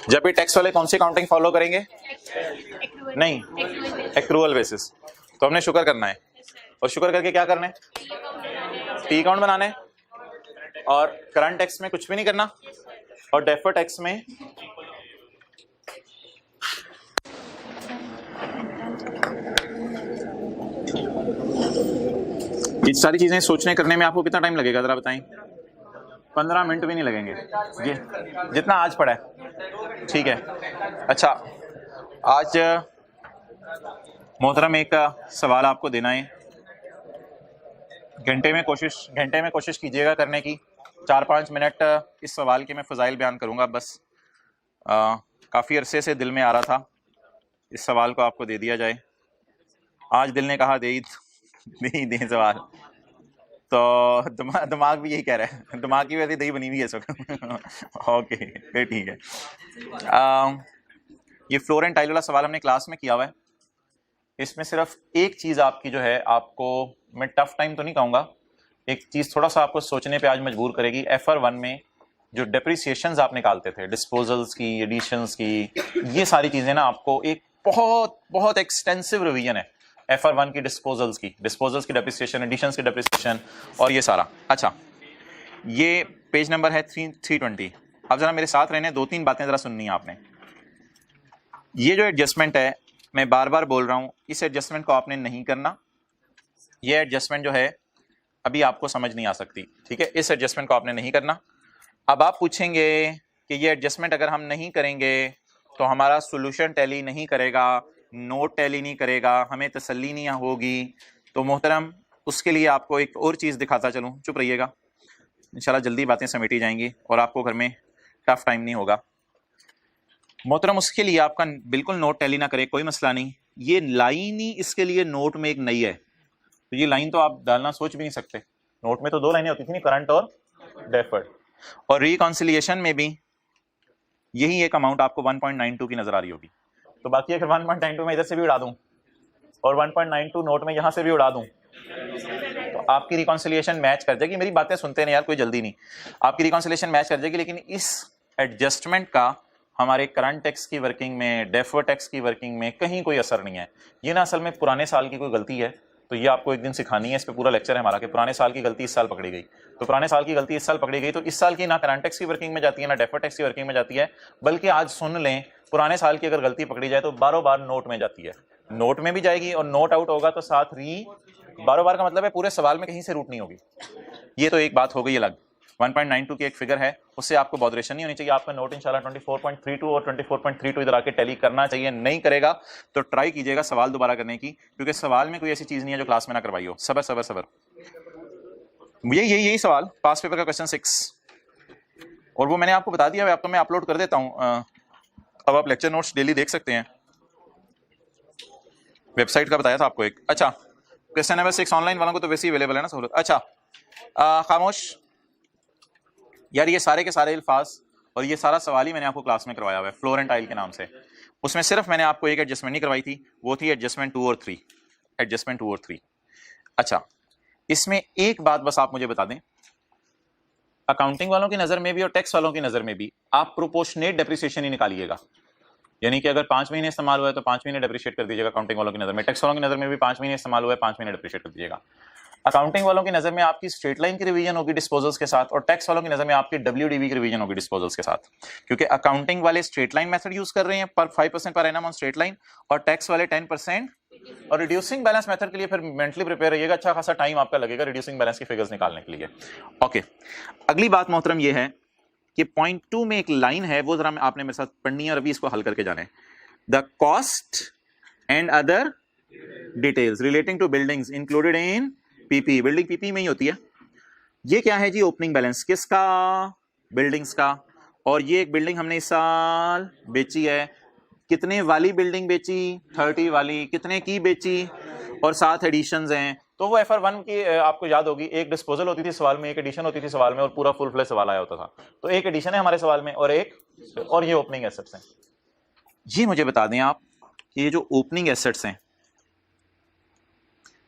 जब भी टैक्स वाले कौन सी अकाउंटिंग फॉलो करेंगे? नहीं, एक्रूअल बेसिस। तो हमने शुक्र करना है, और शुक्र करके क्या करना है? टी अकाउंट बनाना है, और करंट टैक्स में कुछ भी नहीं करना, और डेफर्ड टैक्स में ये सारी चीजें सोचने करने में आपको कितना टाइम लगेगा जरा बताएं? 15 मिनट भी नहीं लगेंगे ये जितना आज पड़ा है, ठीक है। अच्छा, आज मोहतरम एक सवाल आपको देना है, घंटे में कोशिश कीजिएगा करने की। 4-5 मिनट इस सवाल के मैं फजाइल बयान करूंगा बस। काफ़ी अरसे से दिल में आ रहा था इस सवाल को आपको दे दिया जाए, आज दिल ने कहा दे दें सवाल, तो दिमाग भी यही कह रहा है, दिमाग की वैसे दही बनी हुई है इस वक्त। ओके, फिर ठीक है। ये फ्लोर एंड टाइल वाला सवाल हमने क्लास में किया हुआ है। इसमें सिर्फ एक चीज़ आपकी जो है, आपको मैं टफ टाइम तो नहीं कहूँगा, एक चीज़ थोड़ा सा आपको सोचने पे आज मजबूर करेगी। FR1 में जो डेप्रिसिएशंस आप निकालते थे, डिस्पोजल्स की, एडिशंस की, ये सारी चीज़ें ना आपको एक बहुत बहुत एक्सटेंसिव रिवीजन है FR1 की, डिस्पोजल्स की डेप्रिसिएशन, एडिशंस की डेप्रिसिएशन और ये सारा। अच्छा, ये पेज नंबर है 320। अब जरा मेरे साथ रहने, 2-3 बातें जरा सुननी है आपने। ये जो एडजस्टमेंट है, मैं बार बार बोल रहा हूँ, इस एडजस्टमेंट को आपने नहीं करना। ये एडजस्टमेंट जो है अभी आपको समझ नहीं आ सकती, ठीक है? इस एडजस्टमेंट को आपने नहीं करना। अब आप पूछेंगे कि ये एडजस्टमेंट अगर हम नहीं करेंगे तो हमारा सोल्यूशन टैली नहीं करेगा, नोट टैली नहीं करेगा, हमें तसल्ली नहीं होगी। तो मोहतरम, उसके लिए आपको एक और चीज़ दिखाता चलूँ, चुप रहिएगा, इंशाल्लाह जल्दी बातें समेटी जाएंगी और आपको घर में टफ टाइम नहीं होगा। मोहतरम, उसके लिए आपका बिल्कुल नोट टैली ना करे, कोई मसला नहीं। ये लाइन ही इसके लिए नोट में एक नई है, तो ये लाइन तो आप डालना सोच भी नहीं सकते। नोट में तो 2 लाइनें होती थी, करंट और डेफर्ड। और रिकॉन्सिलिएशन में भी यही एक अमाउंट आपको 1.92 की नजर आ रही होगी। तो बाकी अगर 1.92 में इधर से भी उड़ा दूं और 1.92 नोट में यहां से भी उड़ा दूं तो आपकी रिकॉन्सिलिएशन मैच कर जाएगी। मेरी बातें सुनते नहीं यार, कोई जल्दी नहीं, आपकी रिकॉन्सिलिएशन मैच कर जाएगी। लेकिन इस एडजस्टमेंट का हमारे करंट टैक्स की वर्किंग में, डेफर्ड टैक्स की वर्किंग में कहीं कोई असर नहीं है। ये ना असल में पुराने साल की कोई गलती है, तो ये आपको एक दिन सिखानी है। इस पे पूरा लेक्चर है हमारा कि पुराने साल की गलती इस साल पकड़ी गई, तो पुराने साल की गलती इस साल पकड़ी गई, तो इस साल की ना करंट टैक्स की वर्किंग में जाती है, ना डेफर्ड टैक्स की वर्किंग में जाती है, बल्कि आज सुन लें, पुराने साल की अगर गलती पकड़ी जाए तो बारों बार नोट में जाती है, नोट में भी जाएगी, और नोट आउट होगा तो साथ बारों बार का मतलब है पूरे सवाल में कहीं से रूट नहीं होगी। ये तो एक बात हो गई अलग। 1.92 की एक फिगर है, उससे आपको बॉदरेशन नहीं होनी चाहिए। आपका नोट इंशाल्लाह 24.32 और 24.32 इधर आके टैली करना चाहिए। नहीं करेगा तो ट्राई कीजिएगा सवाल दोबारा करने की, क्योंकि सवाल में कोई ऐसी चीज नहीं है जो क्लास में ना करवाई हो। सबर सबर सबर, यही सवाल पास पेपर का क्वेश्चन 6, और वो मैंने आपको बता दिया है, अब तो मैं अपलोड कर देता हूँ। अब आप लेक्चर नोट्स डेली देख सकते हैं, वेबसाइट का बताया था आपको एक। अच्छा, क्वेश्चन नंबर 6 ऑनलाइन वालों को तो वैसे ही अवेलेबल है ना सहूलत। अच्छा, खामोश यार, ये सारे के सारे अल्फाज और ये सारा सवाल ही मैंने आपको क्लास में करवाया हुआ है फ्लोर एंड टाइल के नाम से। उसमें सिर्फ मैंने आपको एक एडजस्टमेंट नहीं करवाई थी, वो थी एडजस्टमेंट 2 और 3, एडजस्टमेंट 2 और 3। अच्छा, इसमें एक बात बस आप मुझे बता दें, अकाउंटिंग वालों की नजर में भी और टैक्स वालों की नजर में भी आप प्रोपोर्शनेट डेप्रिसिएशन ही निकालिएगा। यानी कि अगर 5 महीने इस्तेमाल हुआ है तो 5 महीने डेप्रिशिएट कर दीजिएगा अकाउंटिंग वालों की नजर में, टैक्स वालों की नजर में भी 5 महीने इस्तेमाल हुआ है 5 महीने डेप्रिशिएट कर दीजिएगा। अकाउंटिंग वालों की नजर में आपकी स्ट्रेट लाइन की रिवीजन होगी डिस्पोजल्स के साथ, और टैक्स वालों की नजर में आपकी WDV की रिवीजन होगी डिस्पोजल्स के साथ, क्योंकि अकाउंटिंग वाले स्ट्रेट लाइन मेथड यूज कर रहे हैं पर 5% per annum on straight line, और टैक्स वाले 10%। और रिड्यूसिंग बैलेंस मेथड के लिए फिर मेंटली प्रिपेयर रहिएगा, अच्छा खासा टाइम आपका लगेगा रिड्यूसिंग बैलेंस की फिगर्स निकालने के लिए। ओके, अगली बात मोहतरम ये है कि पॉइंट 2 में एक लाइन है, वो जरा आपने मेरे साथ पढ़नी है और अभी इसको हल करके जाना है। The cost and other details relating to buildings included in PP, building PP में ही होती है। ये क्या है जी? ओपनिंग बैलेंस किसका? बिल्डिंग्स का। और ये एक बिल्डिंग हमने इस साल बेची है, कितने वाली बिल्डिंग बेची? 30 वाली। कितने की बेची? और 7 एडिशंस हैं। तो वो FR1 की आपको याद होगी, एक डिस्पोजल होती थी सवाल में, एक एडिशन होती थी सवाल में, और पूरा फुल फ्लेज सवाल आया होता था। तो एक एडिशन है हमारे सवाल में और ये ओपनिंग एसेट्स हैं। ये मुझे बता दें आप, ये जो ओपनिंग एसेट्स हैं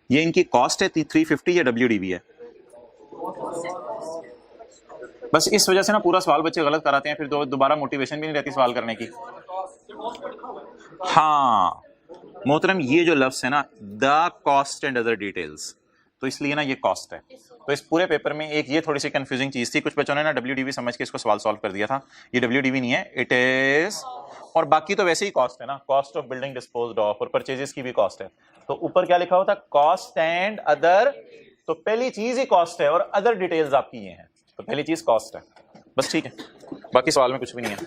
ये इनकी कॉस्ट है 350 या WDV है? बस इस वजह से ना पूरा सवाल बच्चे गलत कराते हैं, फिर दोबारा मोटिवेशन भी नहीं रहती सवाल करने की। हाँ मोहतरम, ये जो लफ्ज है ना, the cost and other details, तो इसलिए ना ये कॉस्ट है। तो इस पूरे पेपर में एक ये थोड़ी सी कंफ्यूजिंग चीज थी, कुछ बच्चों ने ना WDV समझ के इसको सवाल सॉल्व कर दिया था। ये WDV नहीं है, इट इज, और बाकी तो वैसे ही कॉस्ट है ना, cost of building disposed of, और परचेजेस की भी कॉस्ट है। तो ऊपर क्या लिखा होता? Cost and other. तो पहली चीज ही कॉस्ट है और अदर डिटेल्स आपकी ये हैं, तो पहली चीज कॉस्ट है बस, ठीक है, बाकी सवाल में कुछ भी नहीं है।